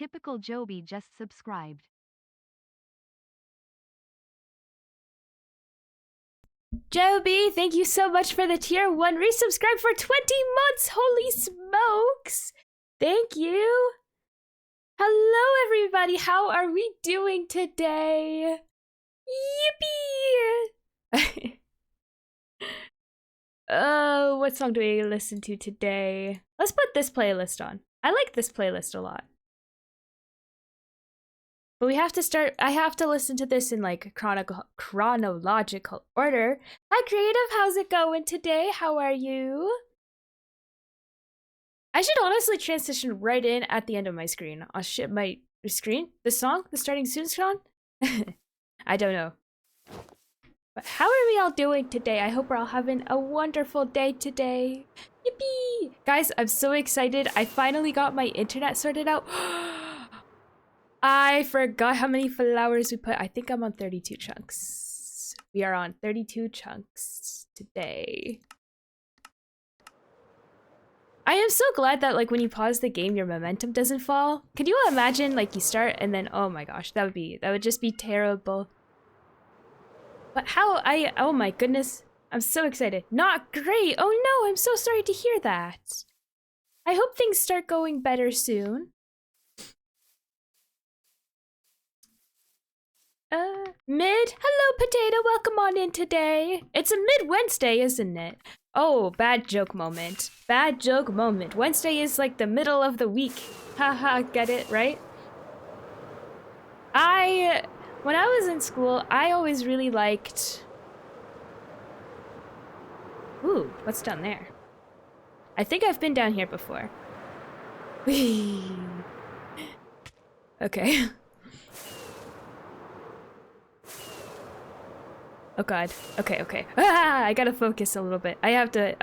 Typical Joby just subscribed. Joby, thank you so much for the tier 1 resubscribe for 20 months. Holy smokes. Thank you. Hello, everybody. How are we doing today? Yippee! Oh, what song do we listen to today? Let's put this playlist on. I like this playlist a lot. But we have to start, I have to listen to this in like chronological order. Hi, Creative, how's it going today? How are you? I should honestly transition right in at the end of my screen. I'll ship my screen? The song? The starting soon song? I don't know. But how are we all doing today? I hope we're all having a wonderful day today. Yippee! Guys, I'm so excited. I finally got my internet sorted out. I forgot how many flowers we put. I think I'm on 32 chunks. We are on 32 chunks today. I am so glad that like when you pause the game, your momentum doesn't fall. Could you imagine like you start and then, oh my gosh, that would just be terrible. But oh my goodness, I'm so excited. Not great. Oh no, I'm so sorry to hear that. I hope things start going better soon. Mid? Hello, Potato. Welcome on in today. It's a mid-Wednesday, isn't it? Oh, bad joke moment. Bad joke moment. Wednesday is like the middle of the week. Haha, get it, right? When I was in school, I always really liked... Ooh, what's down there? I think I've been down here before. Whee! Okay. Oh god. Okay. Ah, I gotta focus a little bit. I have to,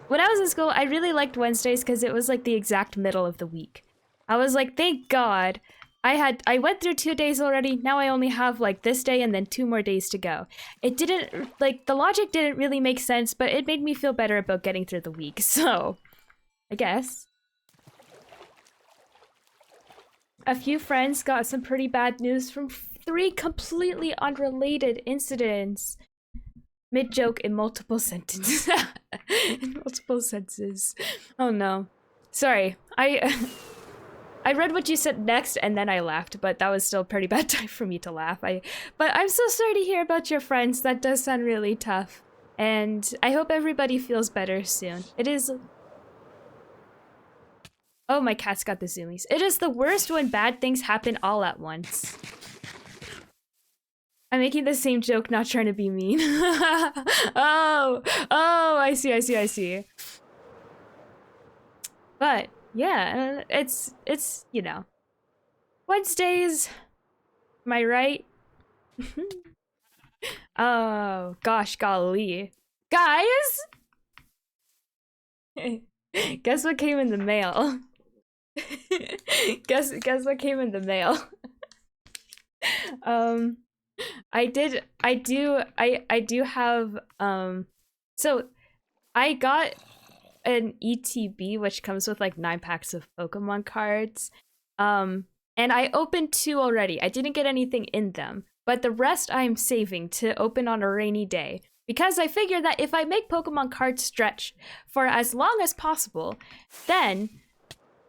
when I was in school, I really liked Wednesdays because it was like the exact middle of the week. I was like, thank God. I went through 2 days already. Now I only have like this day and then 2 more days to go. It didn't, like, the logic didn't really make sense, but it made me feel better about getting through the week. So, I guess. A few friends got some pretty bad news from 3 completely unrelated incidents. Mid-joke in multiple sentences. In multiple senses. Oh no. Sorry. I read what you said next and then I laughed, but that was still a pretty bad time for me to laugh. But I'm so sorry to hear about your friends. That does sound really tough. And I hope everybody feels better soon. It is... Oh, my cat's got the zoomies. It is the worst when bad things happen all at once. I'm making the same joke, not trying to be mean. Oh, I see. But, yeah, it's, you know. Wednesdays, am I right? Oh, gosh, golly. Guys! Guess what came in the mail? Guess what came in the mail? I do have, so I got an ETB, which comes with like 9 packs of Pokemon cards. And I opened 2 already. I didn't get anything in them, but the rest I'm saving to open on a rainy day. Because I figure that if I make Pokemon cards stretch for as long as possible, then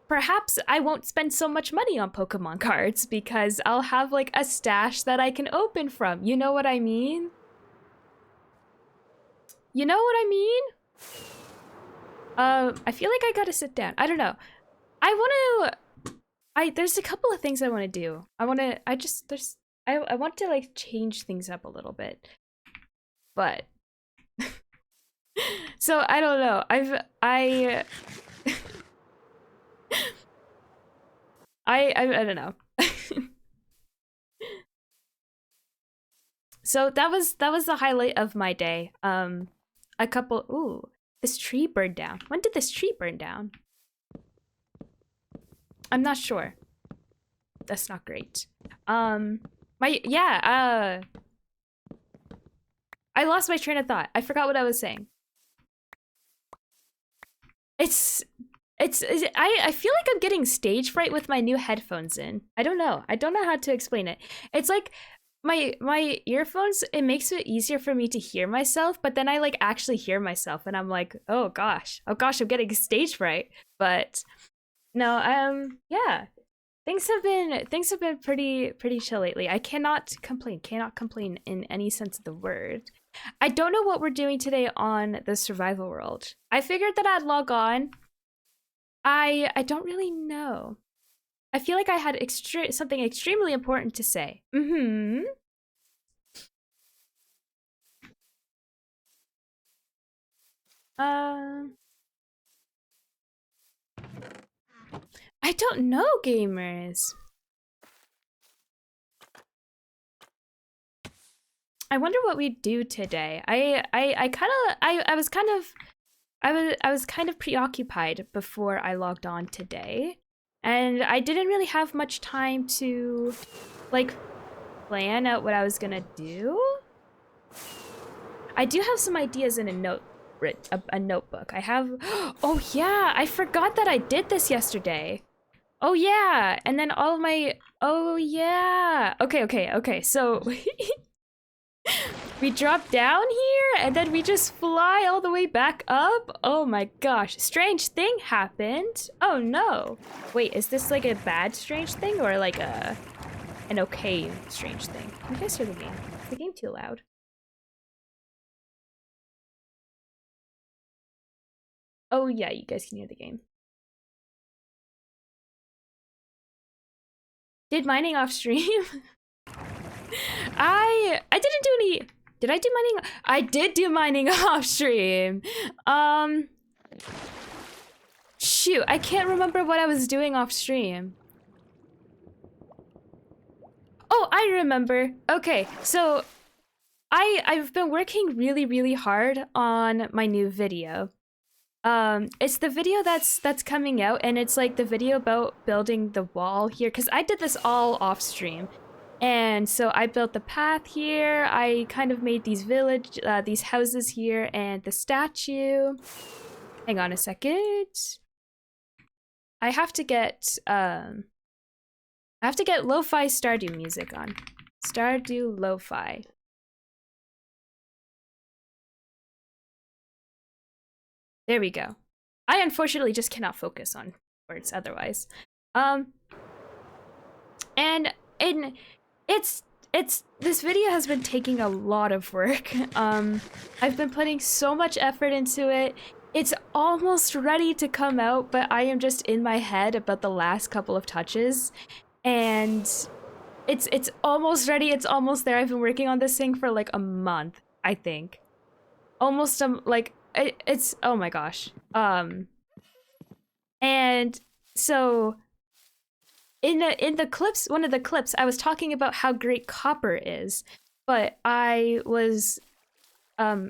perhaps I won't spend so much money on Pokemon cards because I'll have like a stash that I can open from. You know what I mean? You know what I mean? I feel like I gotta sit down. I don't know. There's a couple of things I want to do. I want to like change things up a little bit. But so I don't know. I don't know. So that was the highlight of my day. This tree burned down. When did this tree burn down? I'm not sure. That's not great. I lost my train of thought. I forgot what I was saying. I feel like I'm getting stage fright with my new headphones in. I don't know how to explain it. It's like my earphones, it makes it easier for me to hear myself, but then I like actually hear myself and I'm like, oh gosh, I'm getting stage fright. But no, yeah, things have been pretty chill lately. I cannot complain in any sense of the word. I don't know what we're doing today on the survival world. I figured that I'd log on. I don't really know. I feel like I had something extremely important to say. Uh, I don't know, gamers. I wonder what we do today. I was kind of preoccupied before I logged on today, and I didn't really have much time to like plan out what I was gonna do. I do have some ideas in a notebook. I have. Oh yeah, I forgot that I did this yesterday. Oh yeah, and then all of my. Oh yeah. Okay. So we drop down here and then we just fly all the way back up. Oh my gosh, strange thing happened. Oh no. Wait, is this like a bad strange thing or like an okay strange thing? Can you guys hear the game? Is the game too loud? Oh yeah, you guys can hear the game. Did mining off stream? I didn't do any. Did I do mining? I did do mining off stream. Shoot, I can't remember what I was doing off stream. Oh, I remember. Okay, so I've been working really hard on my new video. It's the video that's coming out, and it's like the video about building the wall here, because I did this all off stream. And so I built the path here. I kind of made these these houses here, and the statue. Hang on a second. I have to get lo-fi Stardew music on. Stardew lo-fi. There we go. I unfortunately just cannot focus on words otherwise. And it's this video has been taking a lot of work. I've been putting so much effort into it. It's almost ready to come out, but I am just in my head about the last couple of touches. And it's almost ready. It's almost there. I've been working on this thing for like a month, I think. Almost like it's oh my gosh. And so in the clips, one of the clips, I was talking about how great copper is, but I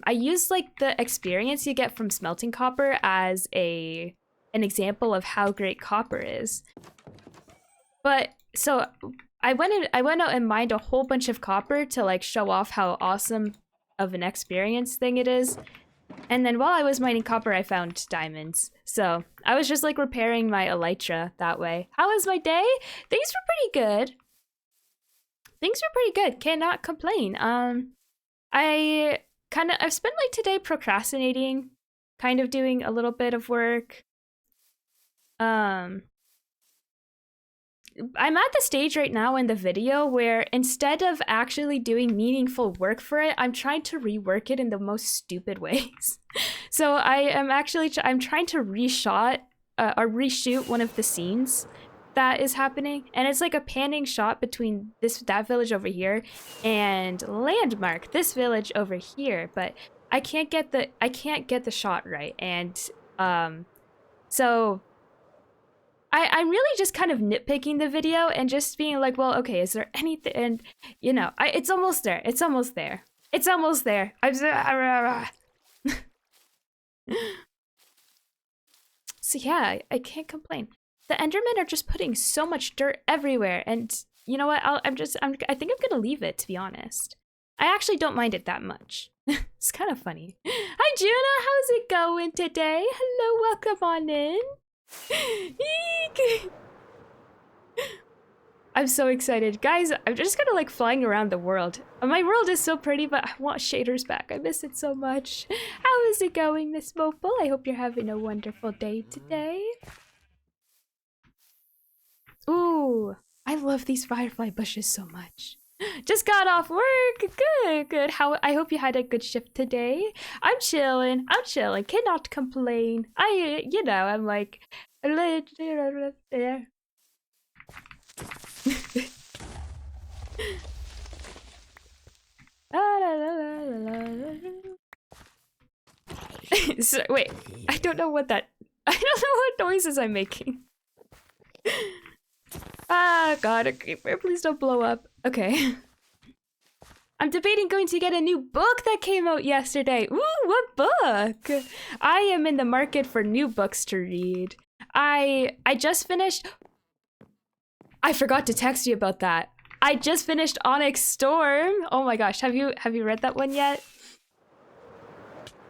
used like the experience you get from smelting copper as an example of how great copper is. But so I went out and mined a whole bunch of copper to like show off how awesome of an experience thing it is. And then while I was mining copper, I found diamonds. So I was just like repairing my elytra that way. How was my day? Things were pretty good. Cannot complain. I've spent like today procrastinating, kind of doing a little bit of work. I'm at the stage right now in the video where instead of actually doing meaningful work for it, I'm trying to rework it in the most stupid ways. So I'm trying to reshoot one of the scenes that is happening, and it's like a panning shot between that village over here and Landmark, this village over here, but I can't get the shot right, and so I'm really just kind of nitpicking the video and just being like, well, okay, is there anything? And you know, it's almost there. So yeah, I can't complain. The Endermen are just putting so much dirt everywhere, and you know what? I think I'm gonna leave it, to be honest. I actually don't mind it that much. It's kind of funny. Hi, Juna. How's it going today? Hello, welcome on in. Eek! I'm so excited. Guys, I'm just gonna like flying around the world. My world is so pretty, but I want shaders back. I miss it so much. How is it going, Miss Mopal? I hope you're having a wonderful day today. Ooh, I love these firefly bushes so much. Just got off work. Good, good. I hope you had a good shift today. I'm chilling. Cannot complain. I'm like so, wait, I don't know what noises I'm making. Ah, God, a creeper, please don't blow up. Okay. I'm debating going to get a new book that came out yesterday. Ooh, what book? I am in the market for new books to read. I just finished... I forgot to text you about that. I just finished Onyx Storm. Oh my gosh, have you read that one yet?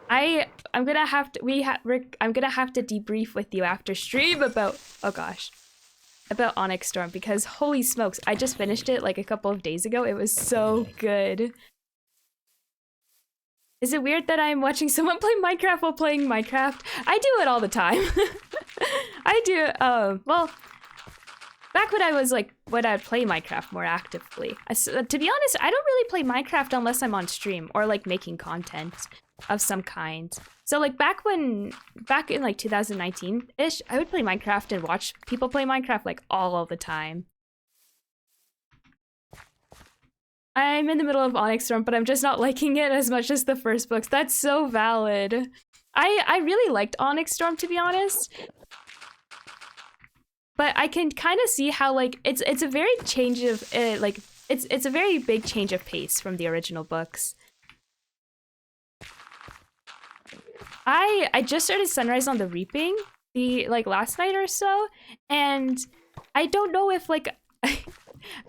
I'm gonna have to I'm gonna have to debrief with you after stream about about Onyx Storm, because holy smokes, I just finished it like a couple of days ago. It was so good. Is it weird that I'm watching someone play Minecraft while playing Minecraft? I do it all the time. I do, well, back when I'd play Minecraft more actively. To be honest, I don't really play Minecraft unless I'm on stream or like making content of some kind. So like back in like 2019-ish, I would play Minecraft and watch people play Minecraft like all the time. I'm in the middle of Onyx Storm, but I'm just not liking it as much as the first books. That's so valid. I really liked Onyx Storm, to be honest. But I can kind of see how like it's a very change of it's a very big change of pace from the original books. I just started Sunrise on the Reaping last night or so, and I don't know if like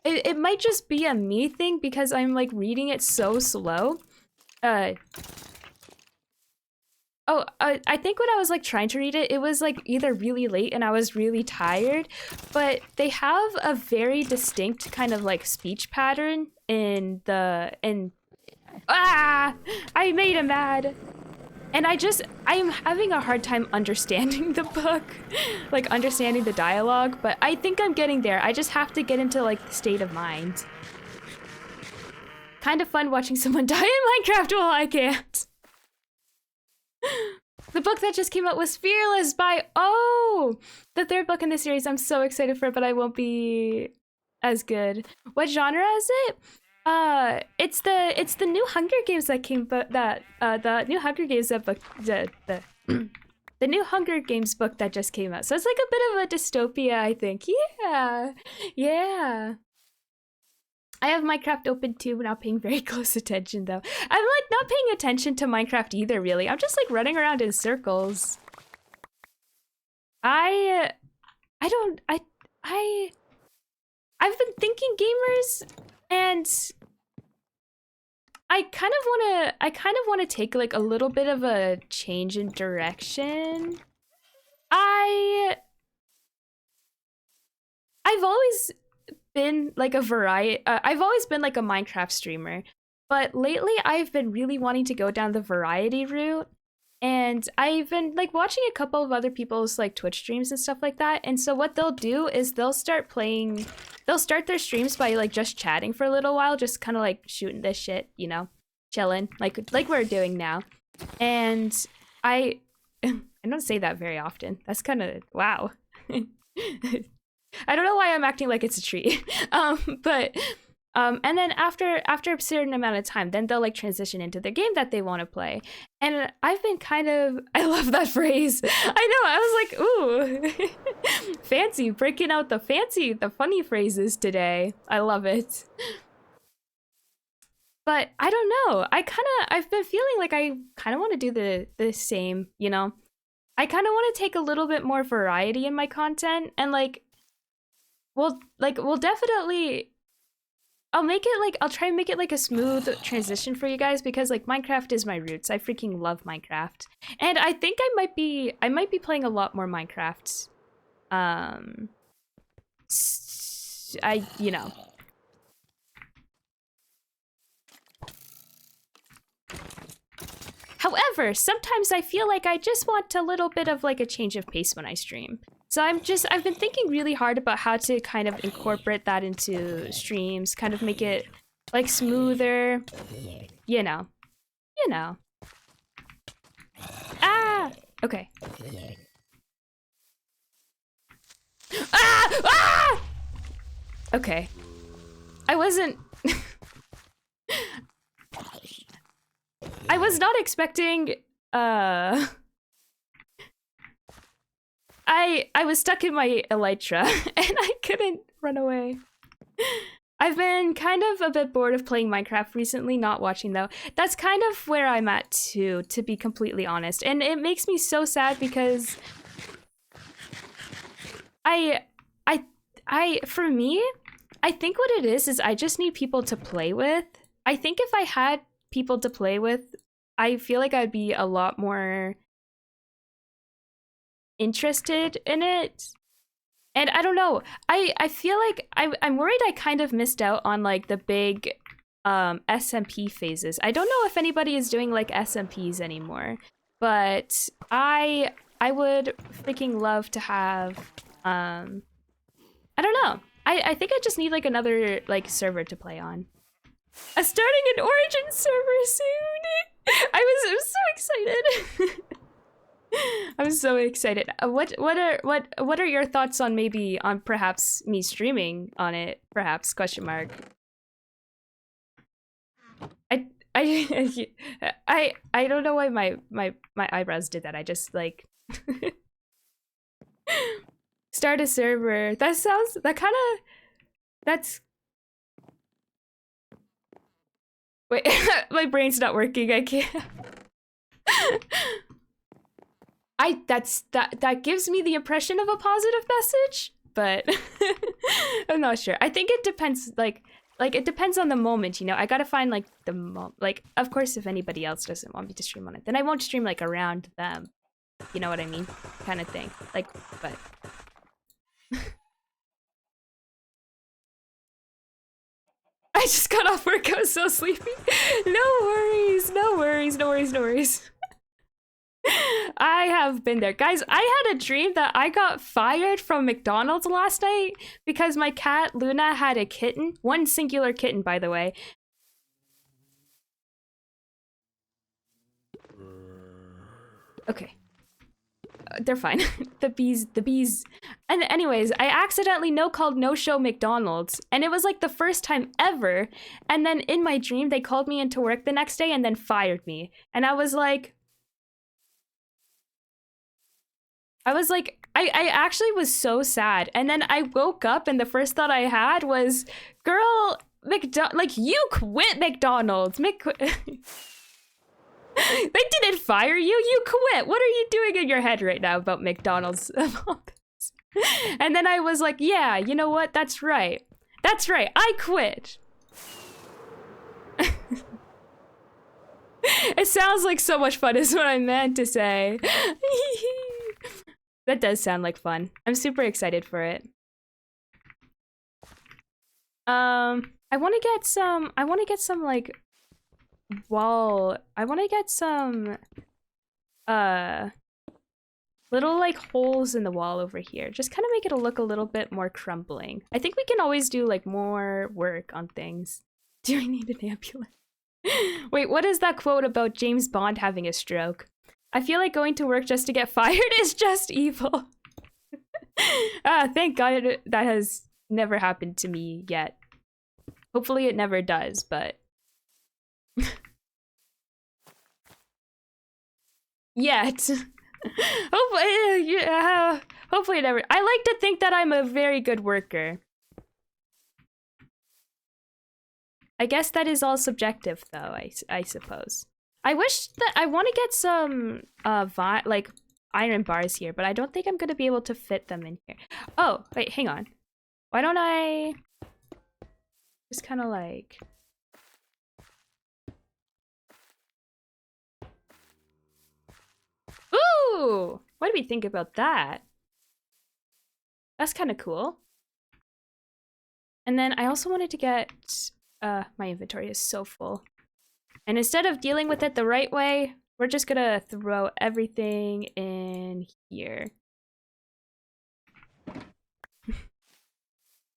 it might just be a me thing because I'm like reading it so slow. I think when I was like trying to read it, it was like either really late and I was really tired, but they have a very distinct kind of like speech pattern I made him mad. And I am having a hard time understanding the book, like understanding the dialogue, but I think I'm getting there. I just have to get into like the state of mind. Kind of fun watching someone die in Minecraft while I can't. The book that just came out was Fearless by, the third book in the series. I'm so excited for it, but I won't be as good. What genre is it? It's the new Hunger Games that came, but the new Hunger Games book, the new Hunger Games book that just came out. So it's like a bit of a dystopia, I think. Yeah. I have Minecraft open too, but not paying very close attention though. I'm like not paying attention to Minecraft either, really. I'm just like running around in circles. I've been thinking gamers, and I kind of want to take like a little bit of a change in direction. I've always been like I've always been like a Minecraft streamer, but lately I've been really wanting to go down the variety route, and I've been like watching a couple of other people's like Twitch streams and stuff like that. And so what they'll do is they'll start their streams by like just chatting for a little while, just kind of like shooting this shit, you know, chilling like we're doing now. And I don't say that very often. That's kind of wow. I don't know why I'm acting like it's a treat. And then after a certain amount of time, then they'll like transition into the game that they want to play. And I've been I love that phrase. I know, I was like, ooh, fancy, breaking out the funny phrases today. I love it. But I don't know. I've been feeling like I kind of want to do the same, you know? I kind of want to take a little bit more variety in my content, and we'll definitely, I'll try and make it like a smooth transition for you guys, because like Minecraft is my roots. I freaking love Minecraft. And I think I might be playing a lot more Minecraft you know. However, sometimes I feel like I just want a little bit of like a change of pace when I stream. So I've been thinking really hard about how to kind of incorporate that into streams, kind of make it like smoother, you know. Ah, okay. Ah! Okay. I wasn't... I was not expecting, I was stuck in my elytra, and I couldn't run away. I've been kind of a bit bored of playing Minecraft recently, not watching though. That's kind of where I'm at too, to be completely honest. And it makes me so sad because for me, I think what it is I just need people to play with. I think if I had people to play with, I feel like I'd be a lot more interested in it. And I don't know, I feel like I'm worried I kind of missed out on like the big SMP phases. I don't know if anybody is doing like SMPs anymore, but I would freaking love to have I don't know. I think I just need like another like server to play on. I'm starting an Origin server soon. I'm so excited. I'm so excited. What are your thoughts on maybe on perhaps me streaming on it? Perhaps question mark. I don't know why my eyebrows did that. I just like start a server. That's wait, my brain's not working. I can't. That gives me the impression of a positive message, but I'm not sure. I think it depends, like it depends on the moment, you know. I gotta find like like, of course, if anybody else doesn't want me to stream on it, then I won't stream like around them. You know what I mean? Kind of thing. Like, but I just got off work. I was so sleepy. No worries, no worries, no worries, no worries. I have been there. Guys, I had a dream that I got fired from McDonald's last night because my cat, Luna, had a kitten. One singular kitten, by the way. Okay. They're fine. the bees. And anyways, I accidentally called no-show McDonald's, and it was like the first time ever. And then in my dream, they called me into work the next day and then fired me. And I was like, I actually was so sad. And then I woke up and the first thought I had was, girl, like, you quit McDonald's. They didn't fire you, you quit. What are you doing in your head right now about McDonald's? And then I was like, yeah, you know what? That's right. That's right. I quit. It sounds like so much fun is what I meant to say. That does sound like fun. I'm super excited for it. I want to get some like wall. I want to get some little like holes in the wall over here. Just kind of make it look a little bit more crumbling. I think we can always do like more work on things. Do I need an ambulance? Wait, what is that quote about James Bond having a stroke? I feel like going to work just to get fired is just evil. Thank God that has never happened to me yet. Hopefully it never does, but... yet. Hopefully it never... I like to think that I'm a very good worker. I guess that is all subjective, though, I suppose. I wish that I want to get some like iron bars here, but I don't think I'm gonna be able to fit them in here. Oh, wait, hang on. Why don't I just kind of like... Ooh! What do we think about that? That's kind of cool. And then I also wanted to get, my inventory is so full. And instead of dealing with it the right way, we're just gonna throw everything in here.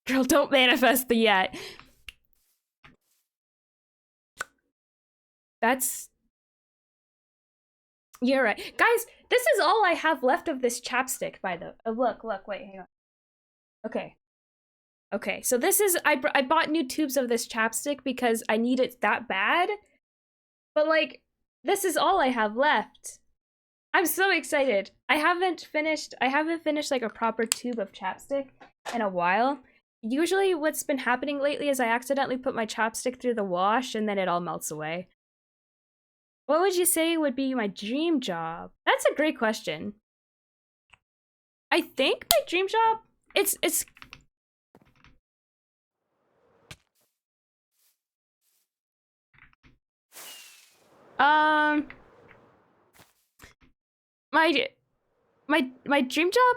Girl, don't manifest the yet. That's... You're right. Guys, this is all I have left of this chapstick, by the... look, wait, hang on. Okay. Okay, so this is... I bought new tubes of this chapstick because I need it that bad. But, like, this is all I have left. I'm so excited. I haven't finished, like, a proper tube of chapstick in a while. Usually what's been happening lately is I accidentally put my chapstick through the wash and then it all melts away. What would you say would be my dream job? That's a great question. I think my dream job, it's my dream job,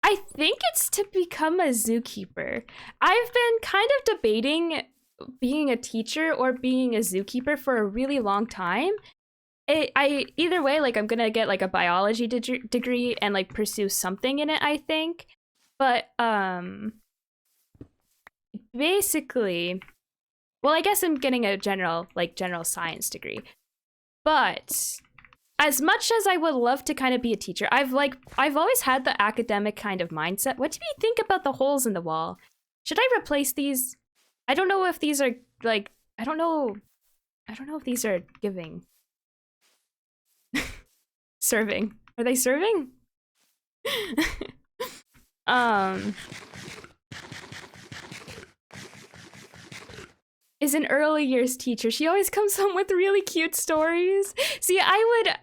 I think it's to become a zookeeper. I've been kind of debating being a teacher or being a zookeeper for a really long time. Either way, like, I'm gonna get like a biology degree and like pursue something in it, I think. But basically, well, I guess I'm getting a general science degree. But as much as I would love to kind of be a teacher, I've always had the academic kind of mindset. What do you think about the holes in the wall? Should I replace these? I don't know if these are like, I don't know if these are giving. Serving. Are they serving? Is an early years teacher. She always comes home with really cute stories. See, I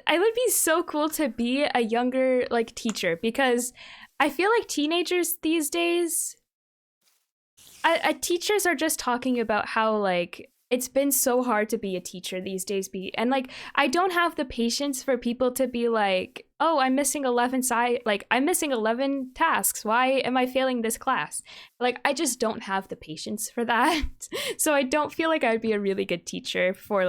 would be so cool to be a younger like teacher, because I feel like teenagers these days, teachers are just talking about how like it's been so hard to be a teacher these days, and like I don't have the patience for people to be like, oh, I'm missing 11 I'm missing 11 tasks. Why am I failing this class? Like, I just don't have the patience for that. So I don't feel like I'd be a really good teacher for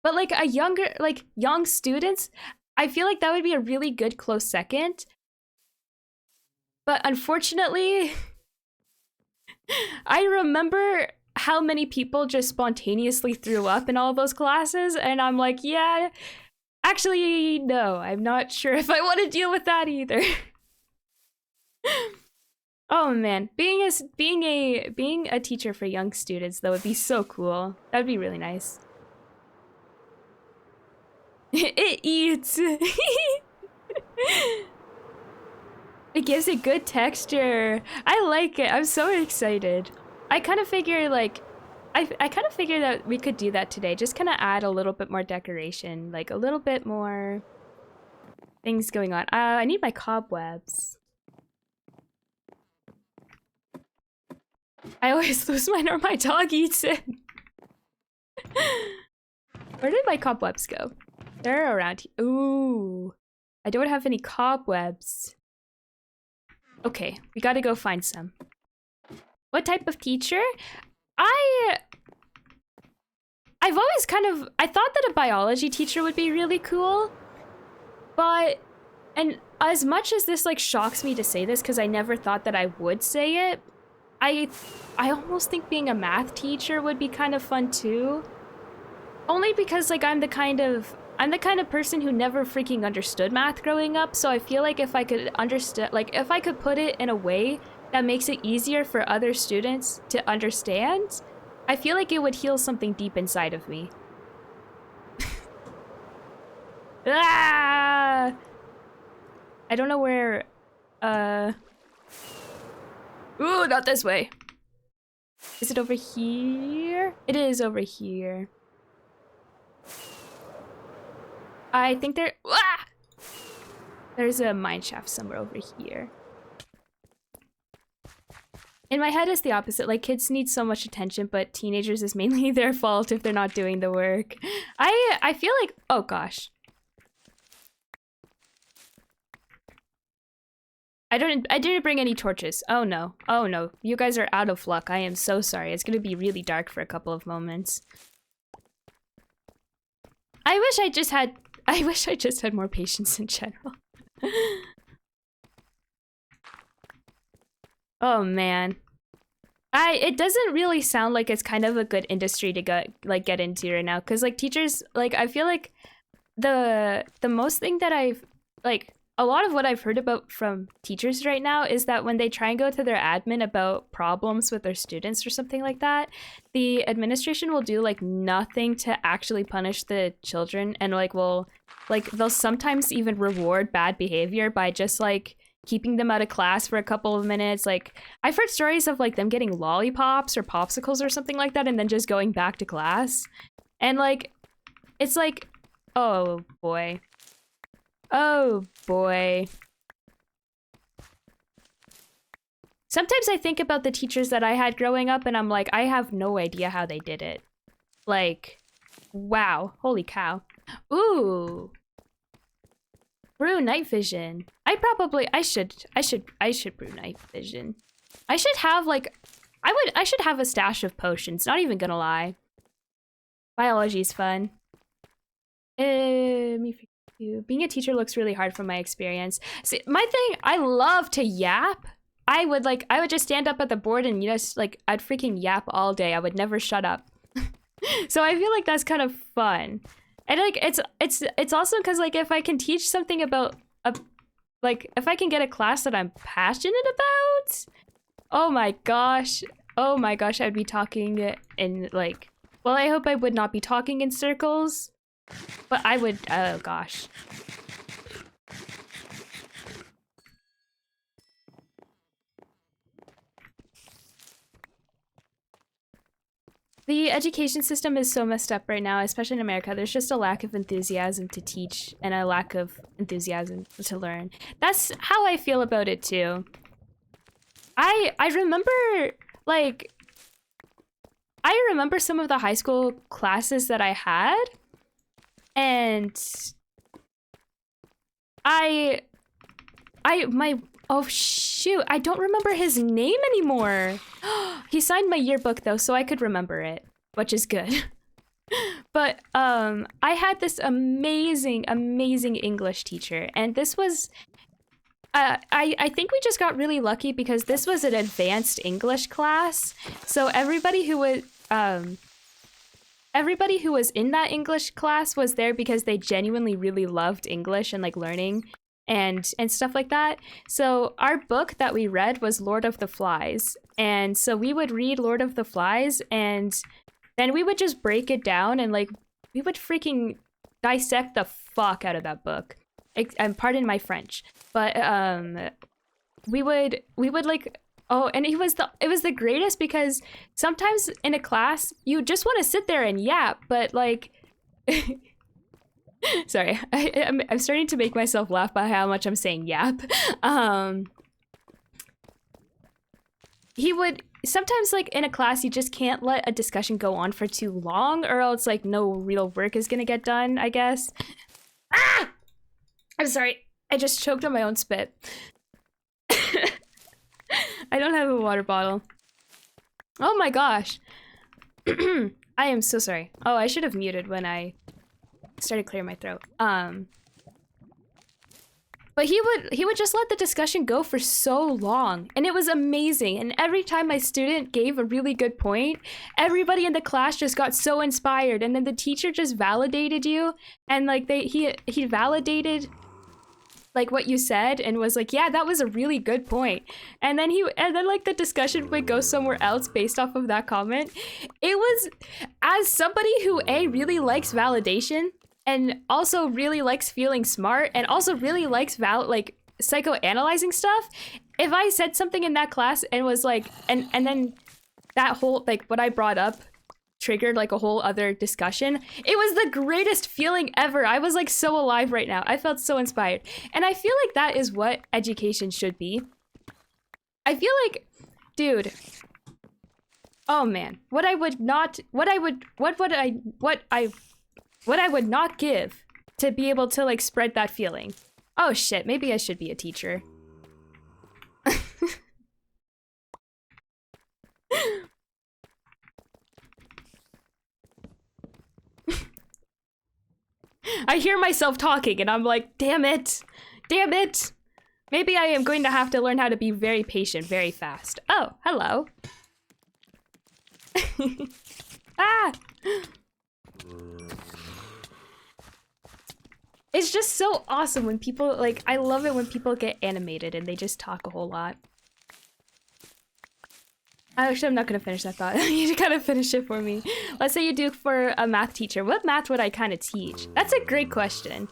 but like a young students, I feel like that would be a really good close second. But unfortunately, I remember how many people just spontaneously threw up in all those classes, and I'm like, yeah, actually, no, I'm not sure if I want to deal with that either. Oh man, being a teacher for young students, though, would be so cool. That'd be really nice. It eats. It gives it good texture. I like it. I'm so excited. I kind of figure I kind of figured that we could do that today. Just kind of add a little bit more decoration, like a little bit more things going on. I need my cobwebs. I always lose mine or my dog eats it. Where did my cobwebs go? They're around here. Ooh, I don't have any cobwebs. Okay, we gotta go find some. What type of teacher? I've always I thought that a biology teacher would be really cool, but, and as much as this like shocks me to say this because I never thought that I would say it, I almost think being a math teacher would be kind of fun too. Only because like I'm the kind of person who never freaking understood math growing up, so I feel like if I could if I could put it in a way that makes it easier for other students to understand, I feel like it would heal something deep inside of me. Ah! I don't know where, ooh, not this way. Is it over here? It is over here. I think there's a mine shaft somewhere over here. In my head, it's the opposite. Like, kids need so much attention, but teenagers is mainly their fault if they're not doing the work. I feel like, oh gosh. I didn't bring any torches. Oh no. Oh no. You guys are out of luck. I am so sorry. It's gonna be really dark for a couple of moments. I wish I just had more patience in general. Oh man. It doesn't really sound like it's kind of a good industry to get into right now, because like teachers, like I feel like the most thing that I've like a lot of what I've heard about from teachers right now is that when they try and go to their admin about problems with their students or something like that, the administration will do like nothing to actually punish the children, and they'll sometimes even reward bad behavior by just like keeping them out of class for a couple of minutes. Like I've heard stories of like them getting lollipops or popsicles or something like that and then just going back to class. And like it's like, oh boy. Oh boy. Sometimes I think about the teachers that I had growing up and I'm like, I have no idea how they did it. Like, wow, holy cow. Ooh. Brew night vision. I should brew night vision. I should have like, I should have a stash of potions, not even gonna lie. Biology's fun. Being a teacher looks really hard from my experience. See, my thing, I love to yap. I would just stand up at the board and I'd freaking yap all day. I would never shut up. So I feel like that's kind of fun. And like it's also because like if I can teach something about if I can get a class that I'm passionate about, oh my gosh, I'd be talking in like, well, I hope I would not be talking in circles, but I would, oh gosh. The education system is so messed up right now, especially in America. There's just a lack of enthusiasm to teach and a lack of enthusiasm to learn. That's how I feel about it too. I remember I remember some of the high school classes that I had, and oh shoot, I don't remember his name anymore. He signed my yearbook though, so I could remember it, which is good. But I had this amazing English teacher, and this was I think we just got really lucky because this was an advanced English class. So everybody who was in that English class was there because they genuinely really loved English and like learning and stuff like that. So our book that we read was Lord of the Flies. And so we would read Lord of the Flies and then we would just break it down and like we would freaking dissect the fuck out of that book. And pardon my French, but we would like, oh, and it was the greatest because sometimes in a class you just want to sit there and yap, but like sorry, I'm starting to make myself laugh by how much I'm saying yap. He would sometimes like in a class you just can't let a discussion go on for too long or else like no real work is gonna get done, I guess. Ah! I'm sorry, I just choked on my own spit. I don't have a water bottle. Oh my gosh. I am so sorry. Oh, I should have muted when I started clearing my throat. But he would just let the discussion go for so long, and it was amazing. And every time my student gave a really good point, everybody in the class just got so inspired, and then the teacher just validated you, and like he validated like what you said and was like, yeah, that was a really good point. And then like the discussion would go somewhere else based off of that comment. It was, as somebody who really likes validation and also really likes feeling smart and also really likes like psychoanalyzing stuff, if I said something in that class and was like, and then that whole, like what I brought up triggered like a whole other discussion, it was the greatest feeling ever. I was like so alive right now. I felt so inspired. And I feel like that is what education should be. I feel like, dude, oh man, what I would not give to be able to like spread that feeling. Oh shit, maybe I should be a teacher. I hear myself talking and I'm like, damn it. Damn it. Maybe I am going to have to learn how to be very patient very fast. Oh, hello. Ah! It's just so awesome when people, like, I love it when people get animated and they just talk a whole lot. Actually, I'm not gonna finish that thought. You gotta finish it for me. Let's say you do for a math teacher. What math would I kind of teach? That's a great question.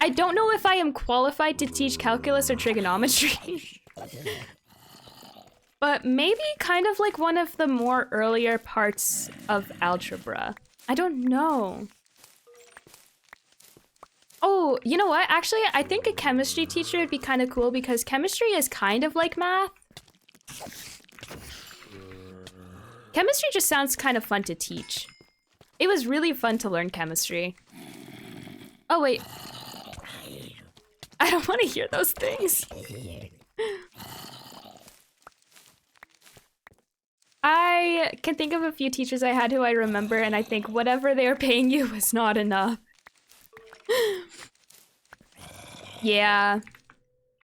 I don't know if I am qualified to teach calculus or trigonometry. But maybe kind of like one of the more earlier parts of algebra. I don't know. Oh, you know what? Actually, I think a chemistry teacher would be kind of cool because chemistry is kind of like math. Chemistry just sounds kind of fun to teach. It was really fun to learn chemistry. Oh, wait. I don't want to hear those things. I can think of a few teachers I had who I remember, and I think whatever they were paying you was not enough. Yeah.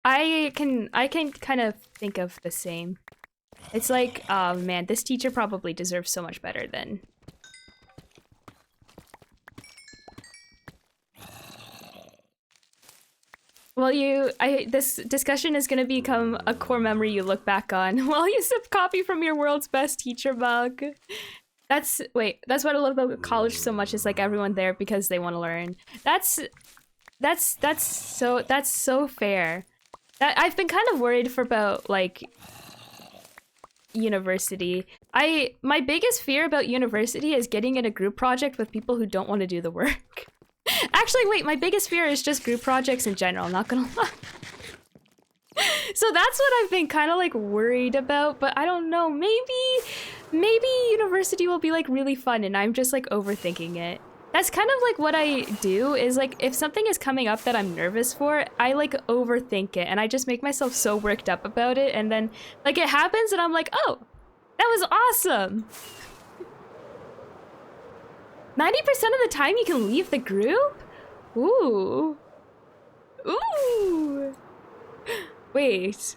I can kind of think of the same. It's like, oh man, this teacher probably deserves so much better than... Well, this discussion is gonna become a core memory you look back on. Well, you sip coffee from your world's best teacher mug. That's what I love about college so much is like everyone there because they want to learn. That's so fair. I've been kind of worried about like university. My biggest fear about university is getting in a group project with people who don't want to do the work. Actually, wait, my biggest fear is just group projects in general, not gonna lie. So that's what I've been kind of like worried about, but I don't know, maybe university will be like really fun and I'm just like overthinking it. That's kind of like what I do is like if something is coming up that I'm nervous for, I like overthink it and I just make myself so worked up about it and then like it happens and I'm like, oh, that was awesome. 90% of the time you can leave the group? Ooh. Ooh. Wait.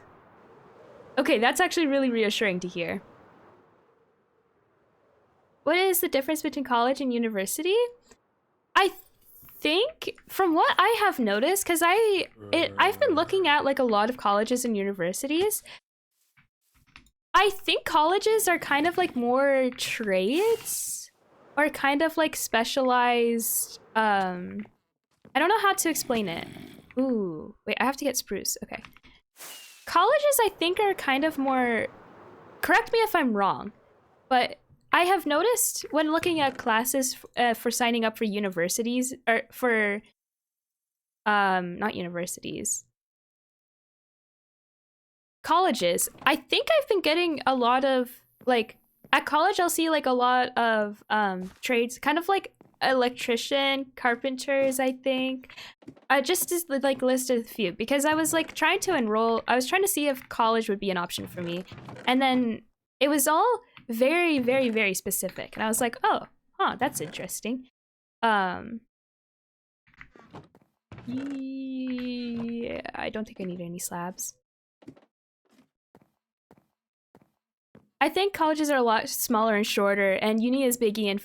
Okay, that's actually really reassuring to hear. What is the difference between college and university? I think, from what I have noticed, because I've been looking at like a lot of colleges and universities, I think colleges are kind of like more trades or kind of like specialized, I don't know how to explain it. Ooh, wait, I have to get spruce, okay. Colleges, I think, are kind of more, correct me if I'm wrong, but I have noticed when looking at classes for signing up for universities, or for, not universities, colleges, I think I've been getting a lot of, like, at college I'll see like a lot of trades, kind of like electrician, carpenters, I think. Just to like list a few, because I was like trying to enroll, I was trying to see if college would be an option for me. And then it was all very, very, very specific. And I was like, oh, huh, that's interesting. Yeah, I don't think I need any slabs. I think colleges are a lot smaller and shorter, and uni is bigger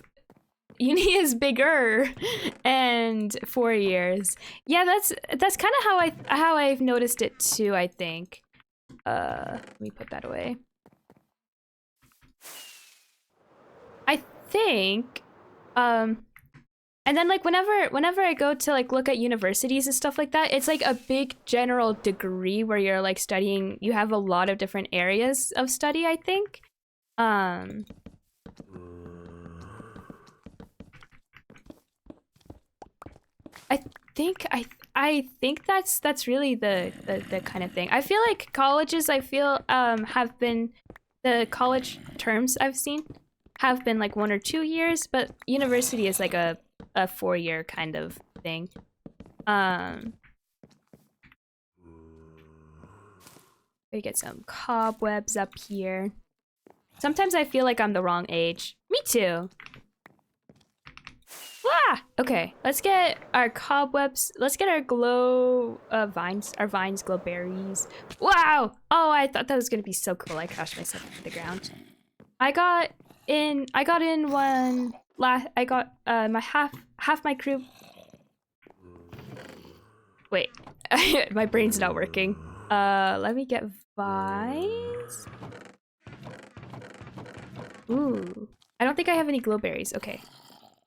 and 4 years. Yeah, that's kind of how I've noticed it too, I think. Let me put that away. I think and then like whenever I go to like look at universities and stuff like that, it's like a big general degree where you're like studying, you have a lot of different areas of study, I think. I think that's really the kind of thing. I feel like colleges have been, the college terms I've seen have been like 1 or 2 years, but university is like a 4-year kind of thing. We get some cobwebs up here. Sometimes I feel like I'm the wrong age. Me too. Ah! Okay, let's get our cobwebs. Let's get our glow vines. Our vines glow berries. Wow! Oh, I thought that was gonna be so cool. I crashed myself into the ground. I got in one last. I got my half my crew. Wait, my brain's not working. Let me get vines. Ooh, I don't think I have any glowberries. Okay,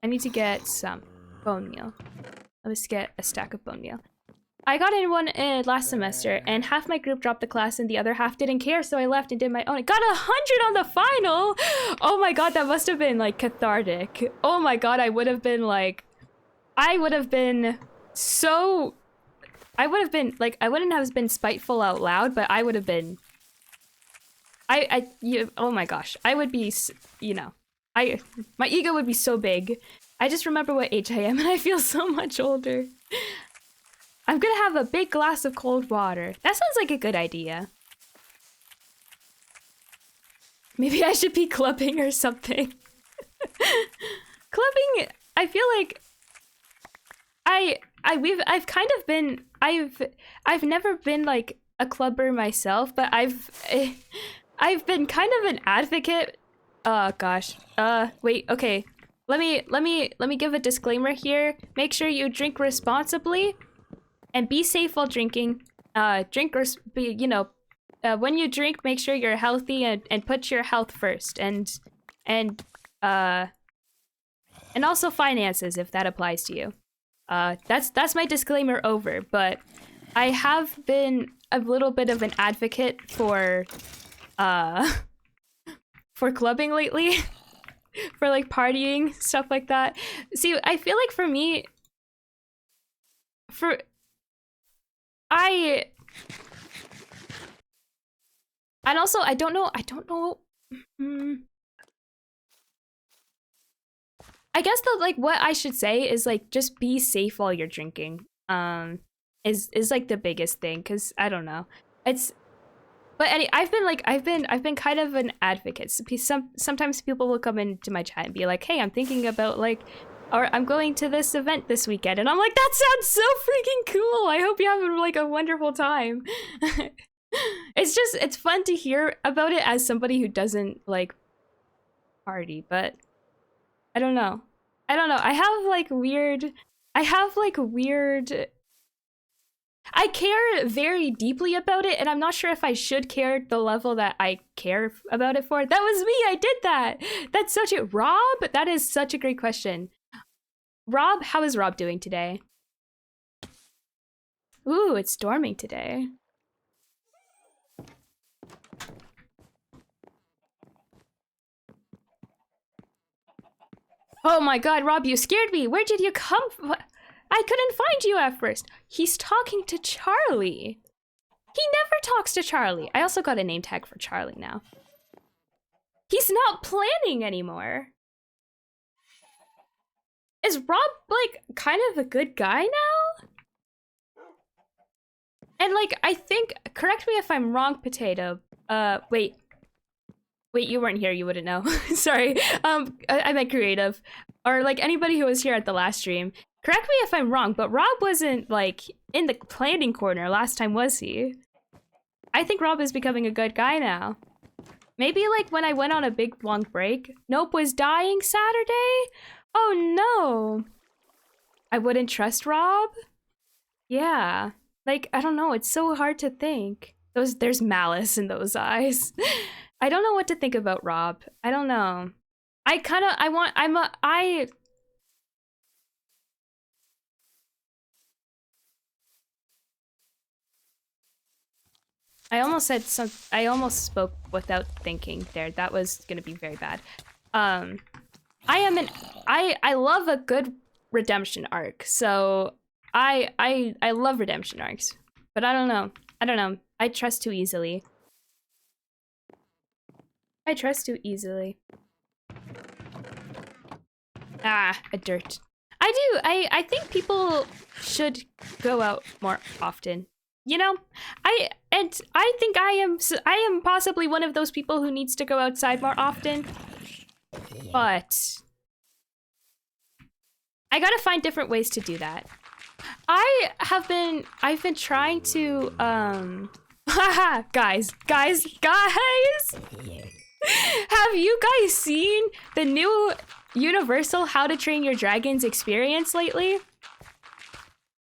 I need to get some bone meal. Let's get a stack of bone meal. I got in one last semester, and half my group dropped the class, and the other half didn't care, so I left and did my own. I got 100 on the final. Oh my god, that must have been like cathartic. Oh my god, I would have been like, I wouldn't have been spiteful out loud, but I would have been. Oh my gosh, I would be, you know, my ego would be so big. I just remember what age I am, and I feel so much older. I'm gonna have a big glass of cold water. That sounds like a good idea. Maybe I should be clubbing or something. Clubbing, I feel like I've never been like a clubber myself, but I've been kind of an advocate. Oh gosh. Wait, okay. Let me give a disclaimer here. Make sure you drink responsibly and be safe while drinking. When you drink, make sure you're healthy and put your health first, and also finances if that applies to you. That's my disclaimer over, but I have been a little bit of an advocate for clubbing lately. For like partying, stuff like that. See, I feel like for me, and also I don't know. I guess like what I should say is like just be safe while you're drinking. Is like the biggest thing, because I don't know. But I've been kind of an advocate. Sometimes people will come into my chat and be like, "Hey, I'm thinking about like, or I'm going to this event this weekend," and I'm like, "That sounds so freaking cool! I hope you have like a wonderful time." It's fun to hear about it as somebody who doesn't like party, but I don't know. I have like weird. I care very deeply about it, and I'm not sure if I should care the level that I care about it for. That was me. I did that. That's such a Rob. That is such a great question. Rob, how is Rob doing today? Ooh, it's storming today. Oh my god, Rob, you scared me. Where did you come from? I couldn't find you at first. He's talking to Charlie. He never talks to Charlie. I also got a name tag for Charlie now. He's not planning anymore. Is Rob like kind of a good guy now? And like, I think, correct me if I'm wrong, Potato. Wait, you weren't here, you wouldn't know. Sorry, I meant creative. Or like anybody who was here at the last stream. Correct me if I'm wrong, but Rob wasn't like in the planning corner last time, was he? I think Rob is becoming a good guy now. Maybe like when I went on a big long break. Nope was dying Saturday? Oh no. I wouldn't trust Rob? Yeah. Like, I don't know, it's so hard to think. There's malice in those eyes. I don't know what to think about Rob. I don't know. I almost spoke without thinking there. That was gonna be very bad. I love a good redemption arc. So I love redemption arcs. But I don't know. I trust too easily. Ah, a dirt. I think people should go out more often. You know, I think I am possibly one of those people who needs to go outside more often. But I gotta find different ways to do that. I've been trying to, haha, guys. Have you guys seen the new Universal How to Train Your Dragons experience lately?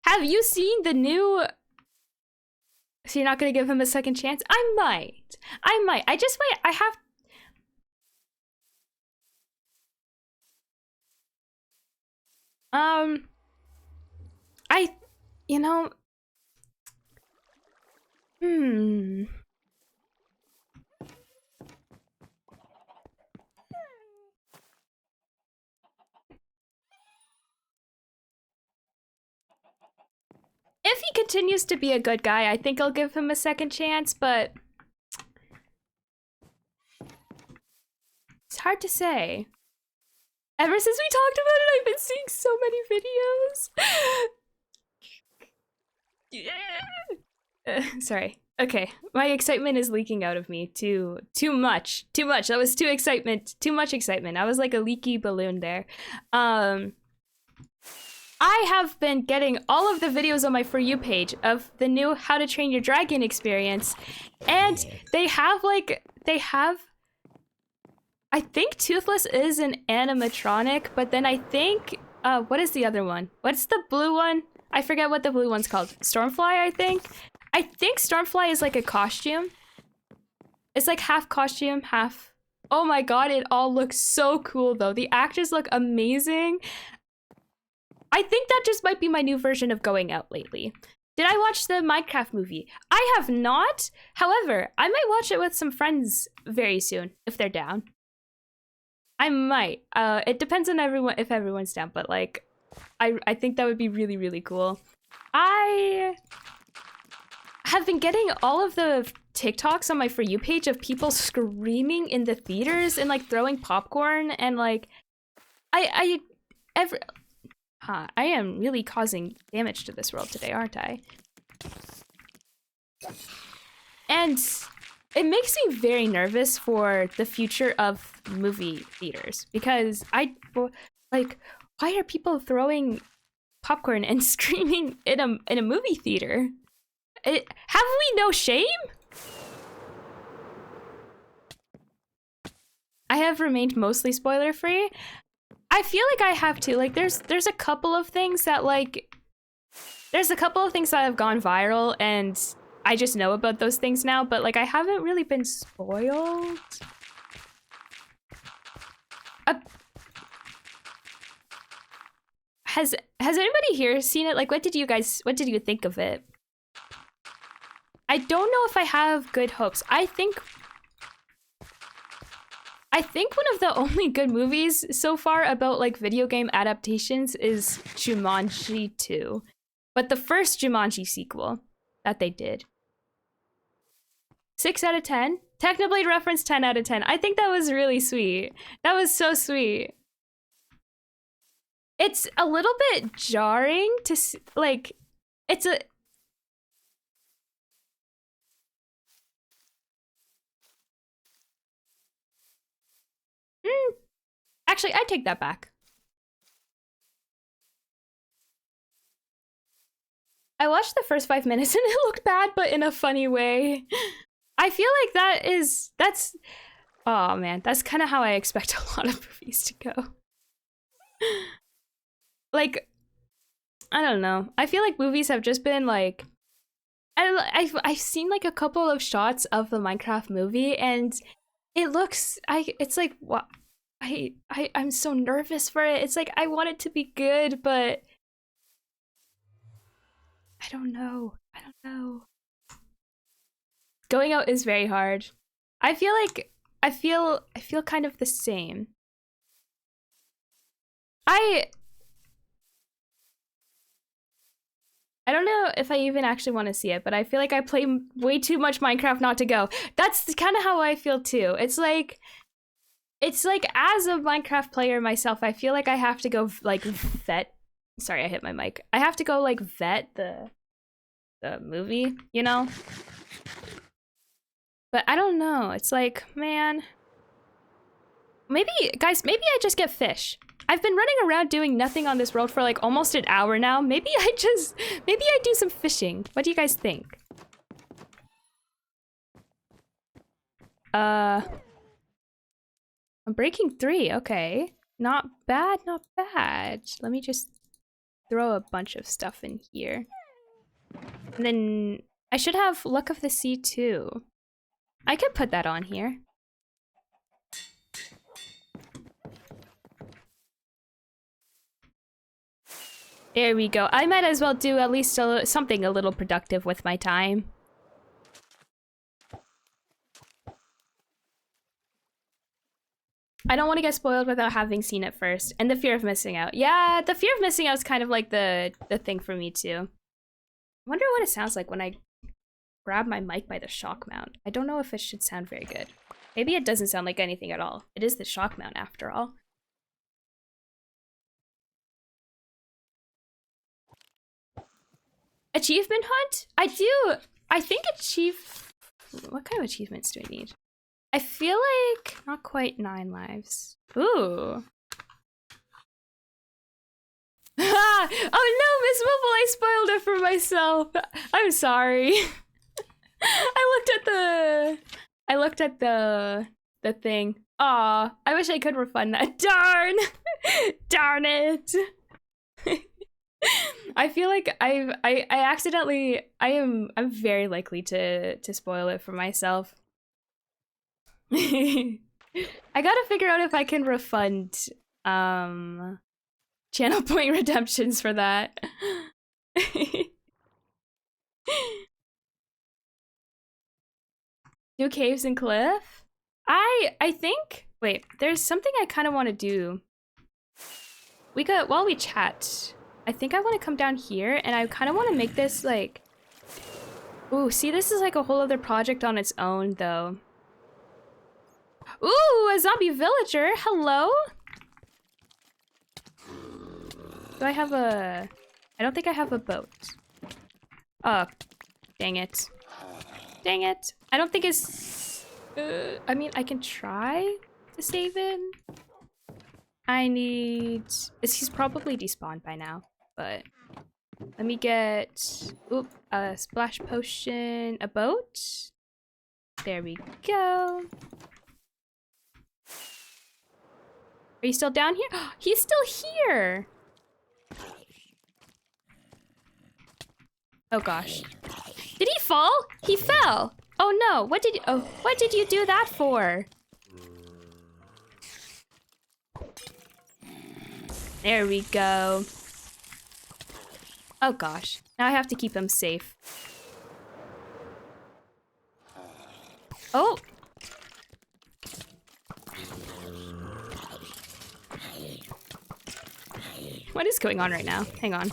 Have you seen the new... So you're not gonna give him a second chance? I might. I just might. I have... You know... If he continues to be a good guy, I think I'll give him a second chance, but... It's hard to say. Ever since we talked about it, I've been seeing so many videos. Sorry. Okay, my excitement is leaking out of me. Too much. That was too much excitement. I was like a leaky balloon there. I have been getting all of the videos on my For You page of the new How to Train Your Dragon experience, and they have, I think Toothless is an animatronic, but then I think, what is the other one? What's the blue one? I forget what the blue one's called. Stormfly, I think? I think Stormfly is like a costume. It's like half costume, half... Oh my god, it all looks so cool though. The actors look amazing. I think that just might be my new version of going out lately. Did I watch the Minecraft movie? I have not. However, I might watch it with some friends very soon, if they're down. I might. It depends on everyone, if everyone's down, but like, I think that would be really, really cool. I have been getting all of the TikToks on my For You page of people screaming in the theaters and like throwing popcorn and like, I am really causing damage to this world today, aren't I? And it makes me very nervous for the future of movie theaters because like, why are people throwing popcorn and screaming in a movie theater? Have we no shame? I have remained mostly spoiler free. I feel like I have to. Like, there's a couple of things that have gone viral, and I just know about those things now. But like, I haven't really been spoiled. Has anybody here seen it? Like, what did you think of it? I don't know if I have good hopes. I think one of the only good movies so far about like video game adaptations is Jumanji 2. But the first Jumanji sequel that they did. 6 out of 10. Technoblade reference 10 out of 10. I think that was really sweet. That was so sweet. It's a little bit jarring to like, it's a... Actually, I take that back. I watched the first 5 minutes and it looked bad, but in a funny way. I feel like that's... Oh man, that's kind of how I expect a lot of movies to go. Like, I don't know. I feel like movies have just been like... I've seen like a couple of shots of the Minecraft movie and it looks... It's like, what? I'm so nervous for it. It's like, I want it to be good, but... I don't know. Going out is very hard. I feel kind of the same. I don't know if I even actually want to see it, but I feel like I play way too much Minecraft not to go. That's kind of how I feel too. It's like as a Minecraft player myself, I feel like I have to go like vet. Sorry, I hit my mic. I have to go like vet the movie, you know? But I don't know. It's like, man, maybe I just get fish. I've been running around doing nothing on this world for like almost an hour now. Maybe I do some fishing. What do you guys think? I'm breaking 3, okay. Not bad, not bad. Let me just throw a bunch of stuff in here. And then I should have Luck of the Sea too. I could put that on here. There we go. I might as well do at least something a little productive with my time. I don't want to get spoiled without having seen it first. And the fear of missing out. Yeah, the fear of missing out is kind of like the thing for me too. I wonder what it sounds like when I grab my mic by the shock mount. I don't know if it should sound very good. Maybe it doesn't sound like anything at all. It is the shock mount after all. Achievement hunt? I think what kind of achievements do I need? I feel like not quite 9 lives. Ooh. Oh no, Miss Wibble, I spoiled it for myself. I'm sorry. I looked at the thing. Aw, I wish I could refund that. Darn! Darn it! I feel like I'm very likely to spoil it for myself. I gotta figure out if I can refund channel point redemptions for that. Do caves and cliff? I think, wait, there's something I kind of want to do. While we chat, I think I want to come down here and I kind of want to make this like, ooh, see, this is like a whole other project on its own though. Ooh, a zombie villager, hello? Do I have I don't think I have a boat. Oh, dang it. Dang it. I don't think it's, I mean, I can try to save it. He's probably despawned by now, but let me get, a splash potion, a boat. There we go. Are you still down here? He's still here! Oh gosh. Did he fall? He fell! Oh no, what did you do that for? There we go. Oh gosh, now I have to keep him safe. Oh! What is going on right now? Hang on.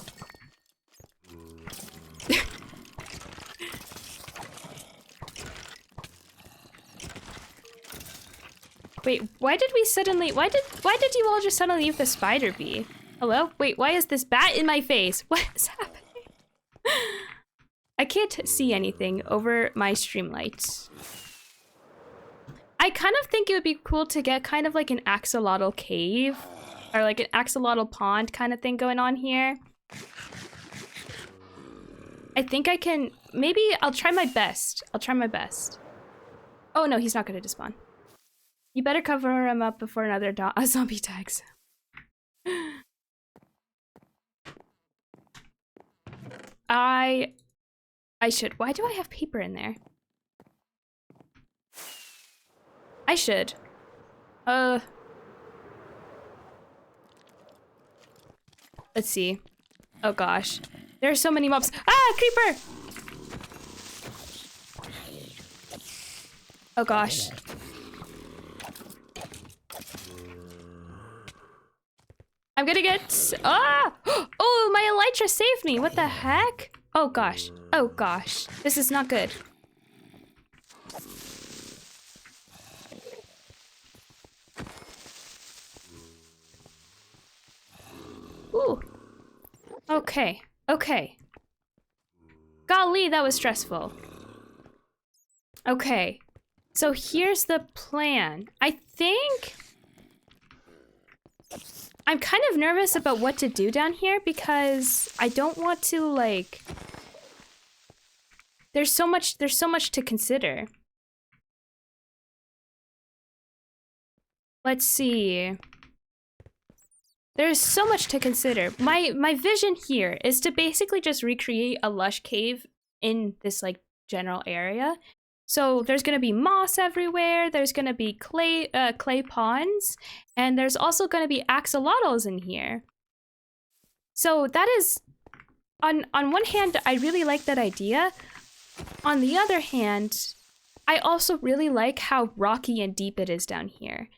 Wait, why did you all just suddenly leave the spider be? Hello? Wait, why is this bat in my face? What is happening? I can't see anything over my stream lights. I kind of think it would be cool to get kind of like an axolotl cave or like an axolotl pond kind of thing going on here. I think I can, maybe I'll try my best. Oh no, he's not gonna despawn. You better cover him up before another zombie tags. I should. Why do I have paper in there? I should. Let's see. Oh gosh. There are so many mobs. Ah, creeper! Oh gosh. I'm gonna get, oh, my elytra saved me. What the heck? Oh gosh. Oh gosh. This is not good. Ooh. Okay. Okay. Golly, that was stressful. Okay. So here's the plan. I think I'm kind of nervous about what to do down here because I don't want to, like... There's so much to consider. Let's see. There's so much to consider. My vision here is to basically just recreate a lush cave in this, like, general area. So there's gonna be moss everywhere, there's gonna be clay ponds, and there's also gonna be axolotls in here. So that is, on one hand, I really like that idea. On the other hand, I also really like how rocky and deep it is down here.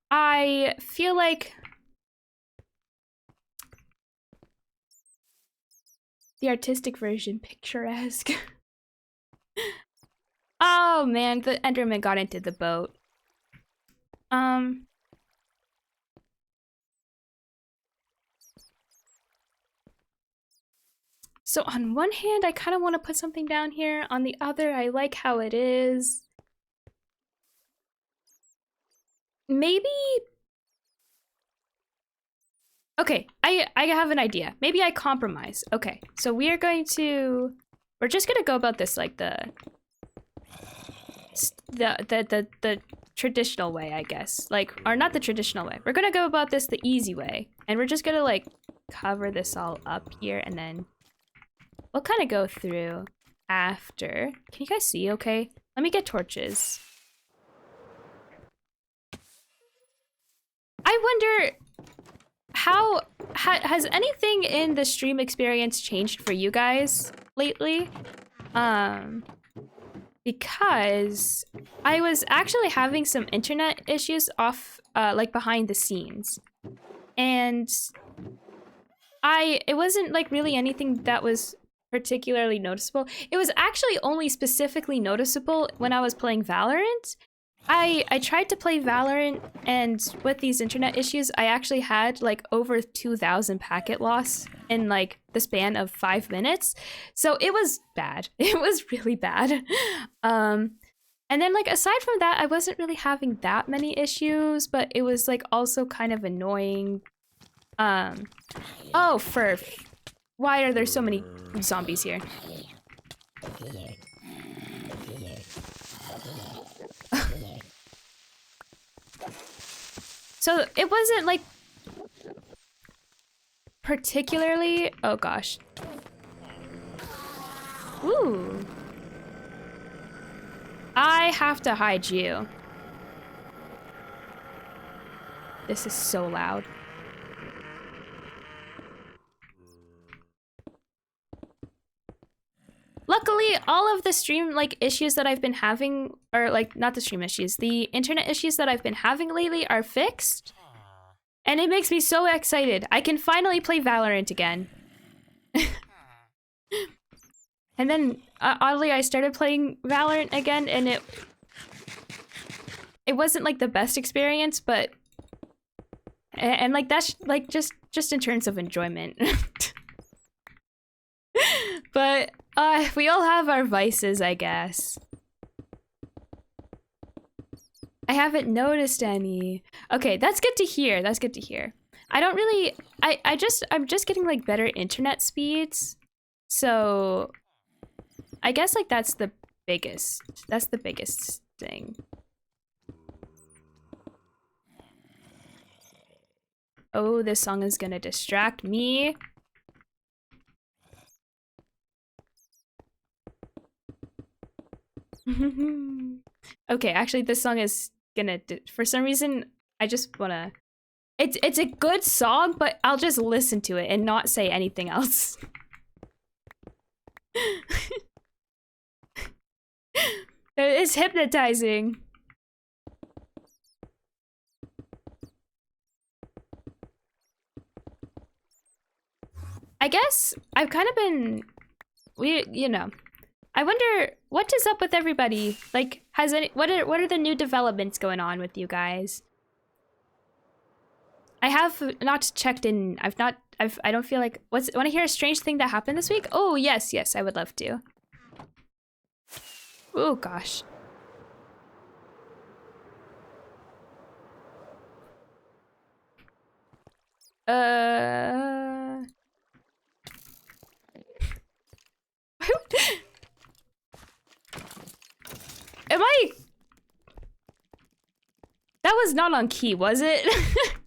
I feel like the artistic version, picturesque. Oh man, the Enderman got into the boat. So on one hand, I kind of want to put something down here. On the other, I like how it is. Maybe... Okay, I have an idea. Maybe I compromise. Okay, so we're just gonna go about this like the traditional way, I guess. Like, or not the traditional way. We're gonna go about this the easy way. And we're just gonna, like, cover this all up here, and then we'll kind of go through after. Can you guys see okay? Let me get torches. I wonder, how has anything in the stream experience changed for you guys lately? Because I was actually having some internet issues off, like, behind the scenes. And it wasn't, like, really anything that was particularly noticeable. It was actually only specifically noticeable when I was playing Valorant. I tried to play Valorant, and with these internet issues, I actually had, like, over 2,000 packet loss in, like, the span of 5 minutes. So it was bad. It was really bad. And then, like, aside from that, I wasn't really having that many issues, but it was, like, also kind of annoying. Oh, Furf. Why are there so many zombies here? So it wasn't, like, particularly... Oh, gosh. Ooh. I have to hide you. This is so loud. Luckily, all of the stream, like, issues that I've been having, or, like, not the stream issues, the internet issues that I've been having lately are fixed. And it makes me so excited. I can finally play Valorant again. And then, oddly, I started playing Valorant again, and it wasn't, like, the best experience, but... And like, that's, like, just in terms of enjoyment. But, we all have our vices, I guess. I haven't noticed any. Okay, that's good to hear. That's good to hear. I don't really... I'm just getting, like, better internet speeds. So... I guess, like, that's the biggest thing. Oh, this song is gonna distract me. Okay, actually, this song is gonna... For some reason, I just wanna... It's a good song, but I'll just listen to it and not say anything else. It's hypnotizing. I guess I've kind of been... you know... I wonder what is up with everybody. Like, what are the new developments going on with you guys? I have not checked in. I don't feel like... Want to hear a strange thing that happened this week? Oh, yes, I would love to. Oh, gosh. Am I? That was not on key, was it?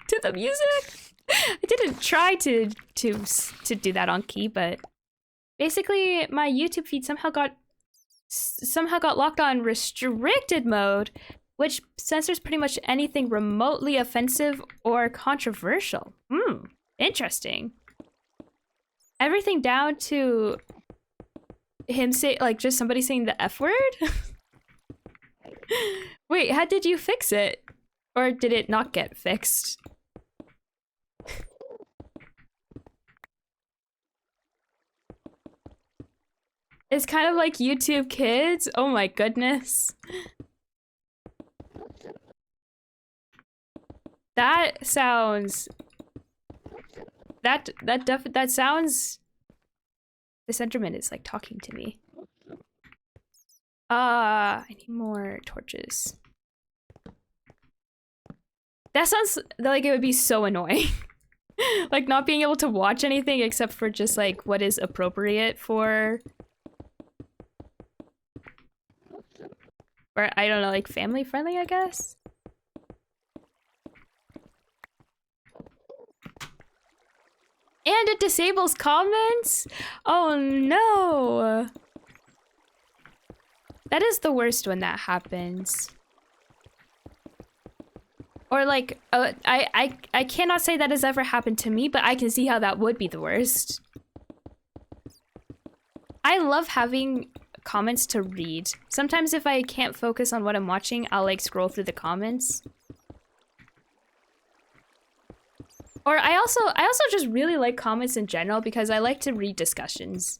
To the music? I didn't try to do that on key, but basically my YouTube feed somehow got locked on restricted mode, which censors pretty much anything remotely offensive or controversial. Interesting. Everything down to him say, like, just somebody saying the F word? Wait, how did you fix it? Or did it not get fixed? It's kind of like YouTube Kids. Oh my goodness. That sounds... That sounds... The Enderman is like talking to me. I need more torches. That sounds like it would be so annoying. Like not being able to watch anything except for just like what is appropriate for... Or I don't know, like family friendly, I guess? And it disables comments? Oh no! That is the worst when that happens. Or like, I cannot say that has ever happened to me, but I can see how that would be the worst. I love having comments to read. Sometimes if I can't focus on what I'm watching, I'll like scroll through the comments. Or I also just really like comments in general because I like to read discussions.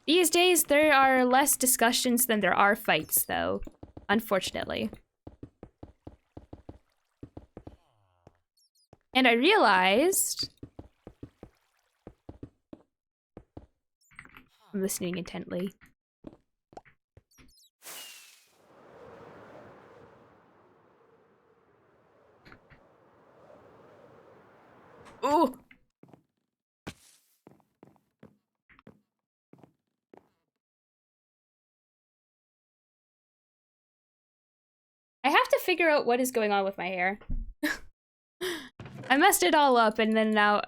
These days, there are less discussions than there are fights, though, unfortunately. And I realized... I'm listening intently. Ooh! I have to figure out what is going on with my hair. I messed it all up and then now...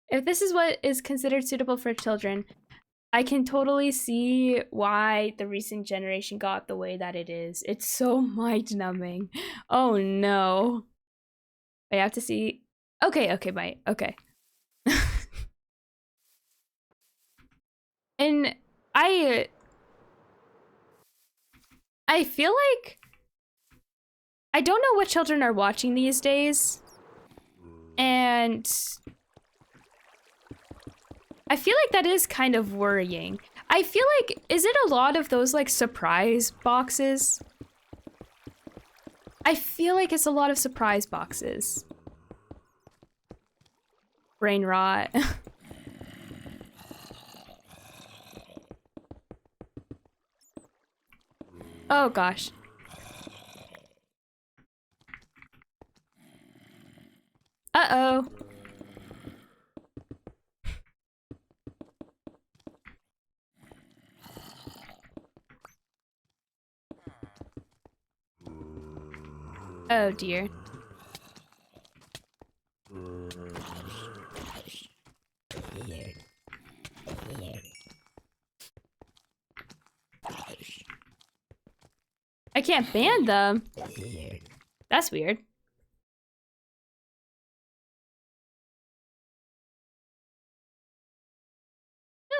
If this is what is considered suitable for children, I can totally see why the recent generation got the way that it is. It's so mind-numbing. Oh no. I have to see... Okay, bye. Okay. And I feel like... I don't know what children are watching these days. And... I feel like that is kind of worrying. I feel like, is it a lot of those like surprise boxes? I feel like it's a lot of surprise boxes. Brain rot. Oh gosh. Uh-oh. Oh dear. I can't ban them. That's weird.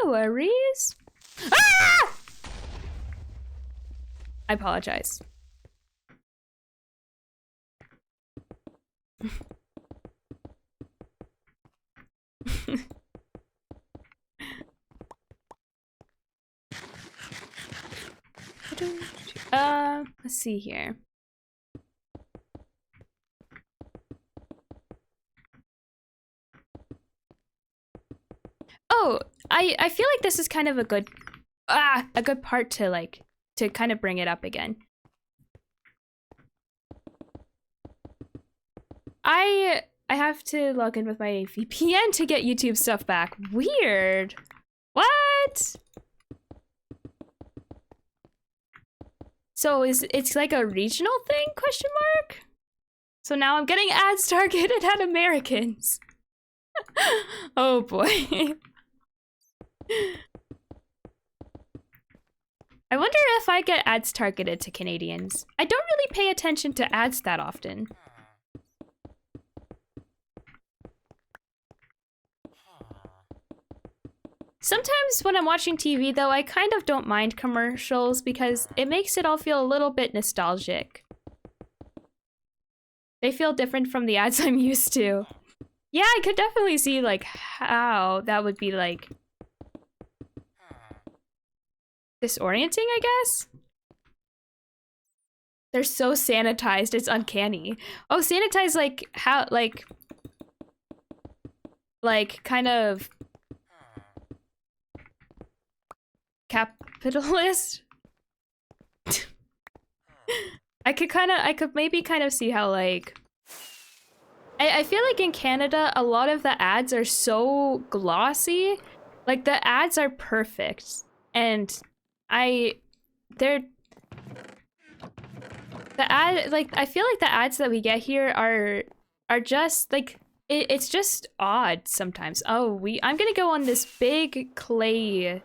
No worries. Ah! I apologize. Let's see here. Oh, I feel like this is kind of a good part to like to kind of bring it up again. I have to log in with my VPN to get YouTube stuff back. Weird. What? So it's like a regional thing, question mark? So now I'm getting ads targeted at Americans. Oh boy. I wonder if I get ads targeted to Canadians. I don't really pay attention to ads that often. Sometimes when I'm watching TV though, I kind of don't mind commercials because it makes it all feel a little bit nostalgic. They feel different from the ads I'm used to. Yeah, I could definitely see like how that would be like disorienting, I guess. They're so sanitized, it's uncanny. Oh, sanitized like how like kind of capitalist? I could maybe kind of see how like I feel like in Canada a lot of the ads are so glossy. Like the ads are perfect. And they're the ad like I feel like the ads that we get here are just like it's just odd sometimes. Oh, I'm gonna go on this big clay.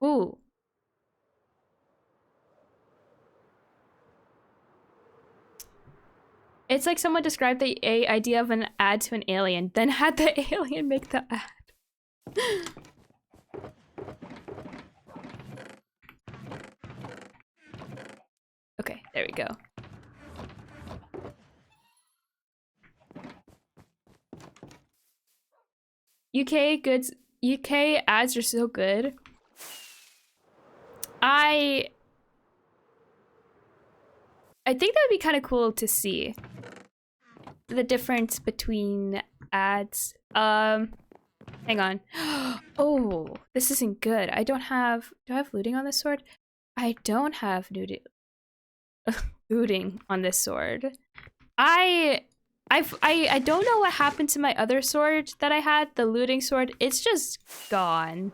Ooh. It's like someone described the idea of an ad to an alien, then had the alien make the ad. Okay, there we go. UK ads are so good. I think that would be kind of cool to see the difference between ads. Hang on. Oh, this isn't good. Do I have looting on this sword? I don't have looting on this sword. I don't know what happened to my other sword that I had, the looting sword. It's just gone,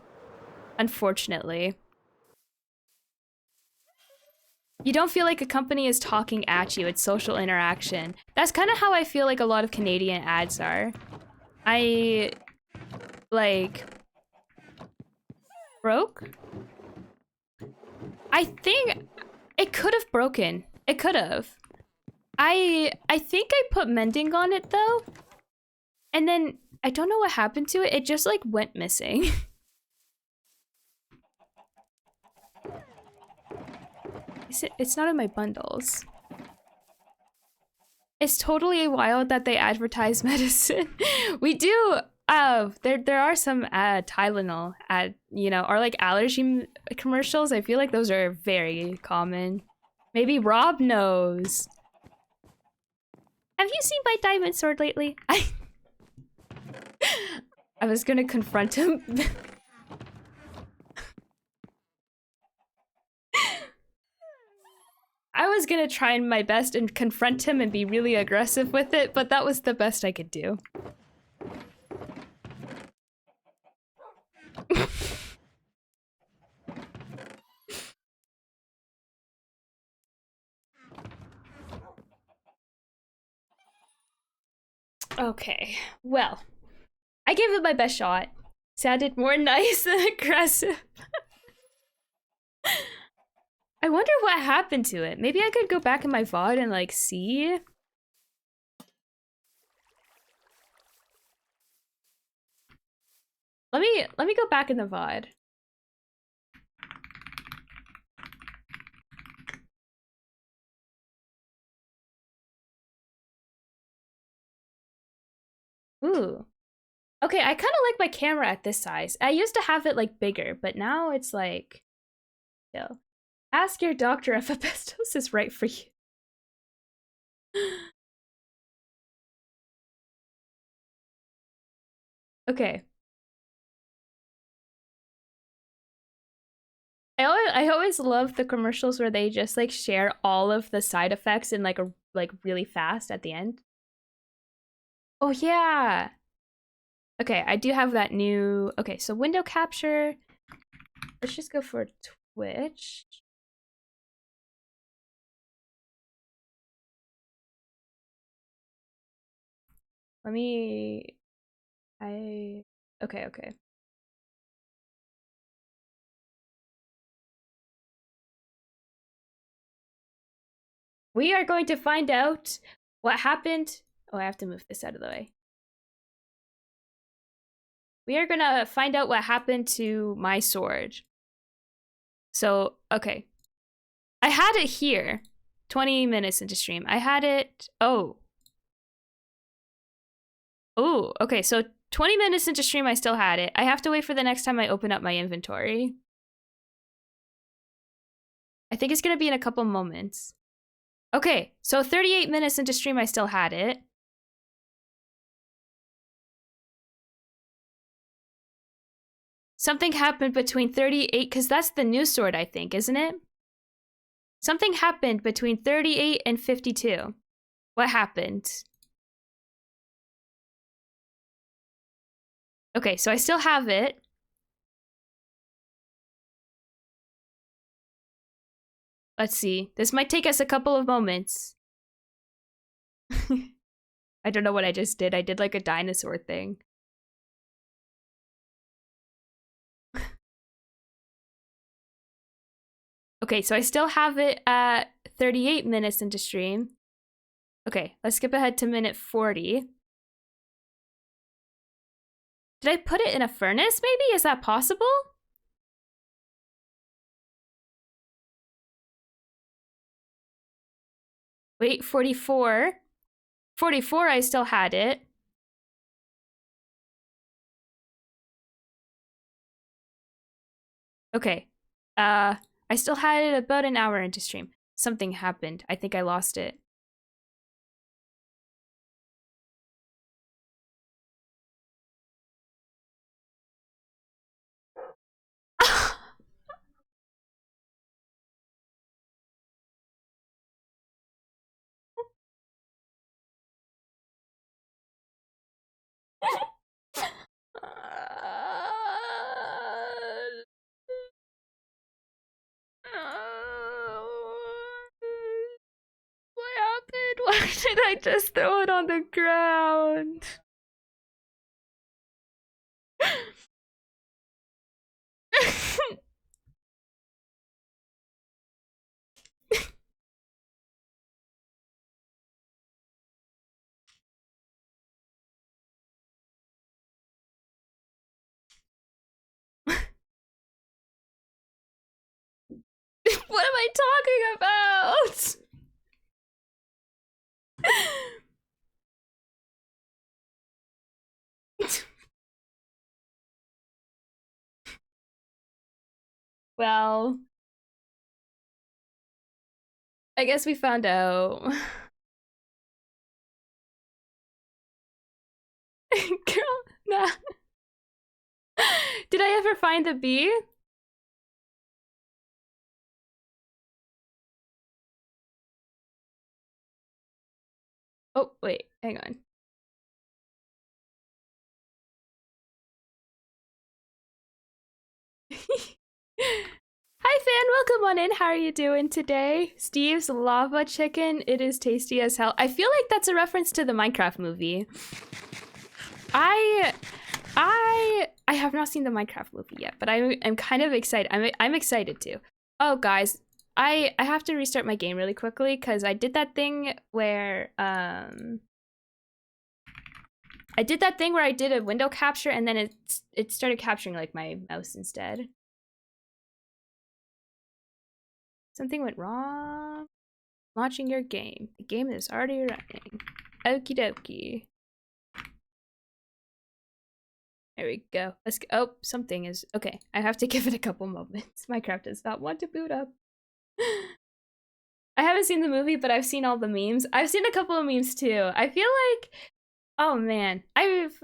unfortunately. You don't feel like a company is talking at you. It's social interaction. That's kind of how I feel like a lot of Canadian ads are. Like broke? I think it could have broken. It could have. I think I put mending on it though. And then I don't know what happened to it. It just like went missing. It's not in my bundles. It's totally wild that they advertise medicine. We do. There are some Tylenol or like allergy commercials. I feel like those are very common. Maybe Rob knows. Have you seen my diamond sword lately? I was gonna confront him. I was gonna try my best and confront him and be really aggressive with it, but that was the best I could do. Okay, well, I gave it my best shot. Sounded more nice than aggressive. I wonder what happened to it. Maybe I could go back in my VOD and like see. Let me go back in the VOD. Ooh. Okay, I kind of like my camera at this size. I used to have it like bigger, but now it's like, still. Ask your doctor if asbestos is right for you. Okay. I always love the commercials where they just like share all of the side effects in like really fast at the end. Oh yeah. Okay, I do have that new. Okay, so window capture. Let's just go for Twitch. Let me. Okay. We are going to find out what happened. Oh, I have to move this out of the way. We are gonna find out what happened to my sword. So, okay. I had it here 20 minutes into stream. I had it. Oh. Oh, okay. So 20 minutes into stream, I still had it. I have to wait for the next time I open up my inventory. I think it's going to be in a couple moments. Okay, so 38 minutes into stream, I still had it. Something happened between 38, because that's the new sword, I think, isn't it? Something happened between 38 and 52. What happened? Okay, so I still have it. Let's see. This might take us a couple of moments. I don't know what I just did. I did like a dinosaur thing. Okay, so I still have it at 38 minutes into stream. Okay, let's skip ahead to minute 40. Did I put it in a furnace, maybe? Is that possible? Wait, 44. 44, I still had it. Okay. I still had it about an hour into stream. Something happened. I think I lost it. What happened? Why did I just throw it on the ground? What am I talking about? Well, I guess we found out. Girl, nah. Did I ever find the bee? Oh, wait, hang on. Hi, fan. Welcome on in. How are you doing today? Steve's lava chicken. It is tasty as hell. I feel like that's a reference to the Minecraft movie. I have not seen the Minecraft movie yet, but I'm kind of excited. I'm excited too. Oh, guys, I have to restart my game really quickly because I did that thing where I did a window capture and then it started capturing like my mouse instead. Something went wrong. Launching your game. The game is already running. Okie dokie. There we go. Let's go. Oh, something is okay. I have to give it a couple moments. Minecraft does not want to boot up. I haven't seen the movie, but I've seen all the memes. I've seen a couple of memes too. I feel like, oh man, I've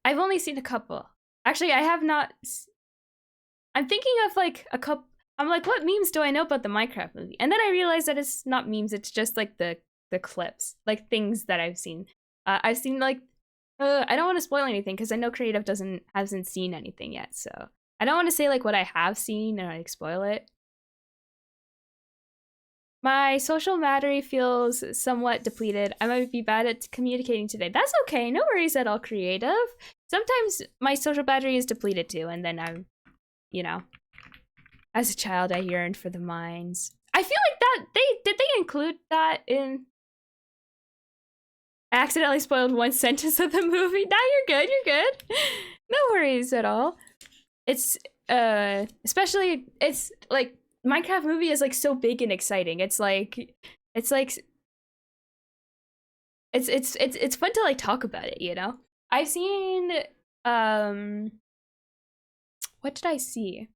only seen a couple. Actually, I have not. I'm thinking of like a couple. I'm like, what memes do I know about the Minecraft movie? And then I realized that it's not memes. It's just like the clips, like things that I've seen. I've seen like I don't want to spoil anything because I know Creative hasn't seen anything yet, so I don't want to say like what I have seen and like spoil it. My social battery feels somewhat depleted. I might be bad at communicating today. That's okay. No worries at all, Creative. Sometimes my social battery is depleted too, and then I'm, you know, as a child, I yearned for the mines. I feel like that did they include that in. I accidentally spoiled one sentence of the movie. Nah, you're good. You're good. No worries at all. It's especially it's like Minecraft movie is like so big and exciting. It's fun to like talk about it, you know? I've seen what did I see?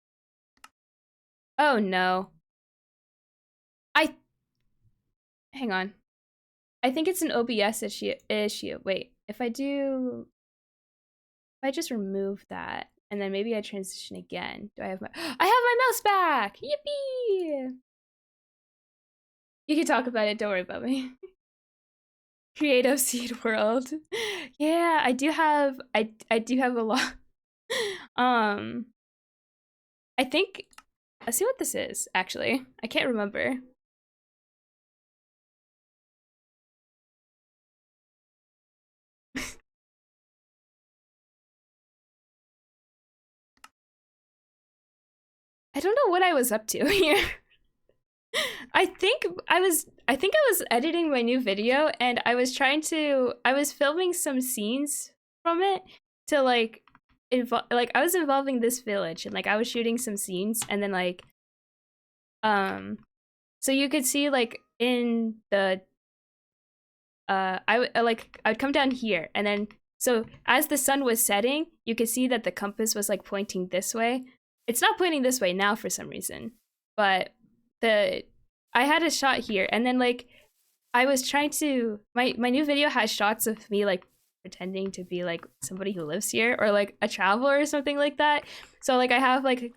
Oh no. Hang on. I think it's an OBS issue. Wait, if I just remove that and then maybe I transition again. I have my mouse back! Yippee! You can talk about it, don't worry about me. Creative Seed World. Yeah, I do have a lot. I think let's see what this is, actually. I can't remember. I don't know what I was up to here. I think I was editing my new video and I was filming some scenes from it to like I was involving this village and like I was shooting some scenes and then like so you could see like in the I'd come down here and then so as the sun was setting, you could see that the compass was like pointing this way. It's not pointing this way now for some reason, but I had a shot here and then like I was trying to my new video has shots of me like pretending to be like somebody who lives here or like a traveler or something like that. So like I have like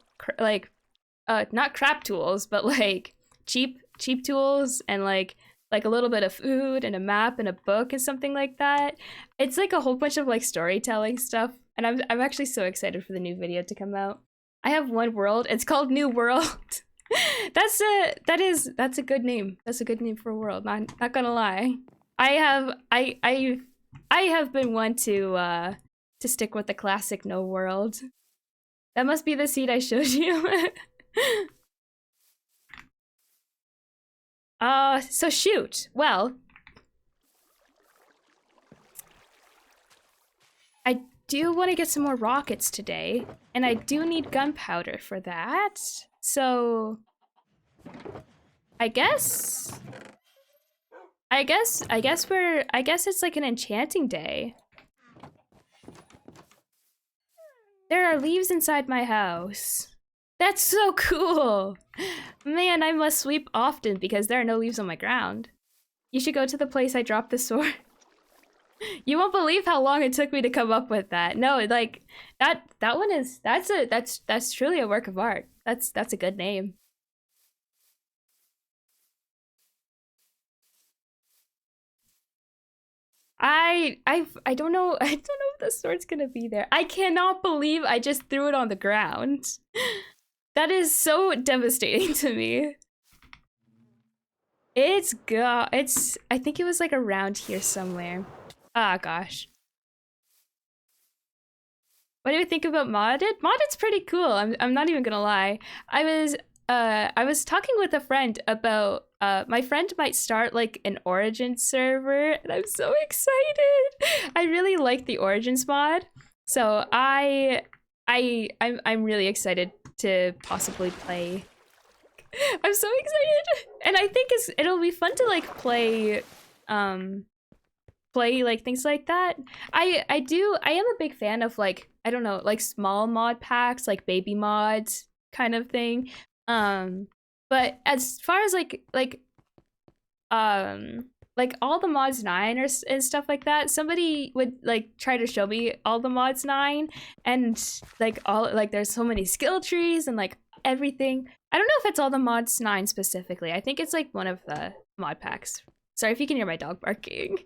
not crap tools, but like cheap tools and like a little bit of food and a map and a book and something like that. It's like a whole bunch of like storytelling stuff and I'm actually so excited for the new video to come out. I have one world. It's called New World. That's a good name. That's a good name for a world. Not gonna lie. I have been one to stick with the classic No World. That must be the seed I showed you. So shoot. Well, I do want to get some more rockets today, and I do need gunpowder for that. So I guess it's like an enchanting day. There are leaves inside my house. That's so cool. Man, I must sweep often because there are no leaves on my ground. You should go to the place I dropped the sword. You won't believe how long it took me to come up with that. No, like that one is that's truly a work of art. That's a good name. I don't know. I don't know if the sword's gonna be there. I cannot believe I just threw it on the ground. That is so devastating to me. I think it was like around here somewhere. Ah, gosh. What do you think about modded? Modded's pretty cool. I'm not even gonna lie. I was talking with a friend about my friend might start like an Origins server, and I'm so excited. I really like the Origins mod, so I'm really excited to possibly play. I'm so excited, and I think it'll be fun to like play like things like that. I am a big fan of like, I don't know, like small mod packs, like baby mods kind of thing. But as far as like all the mods 9 and stuff like that, somebody would like try to show me all the mods 9 and like all like there's so many skill trees and like everything. I don't know if it's all the mods 9 specifically. I think it's like one of the mod packs. Sorry if you can hear my dog barking.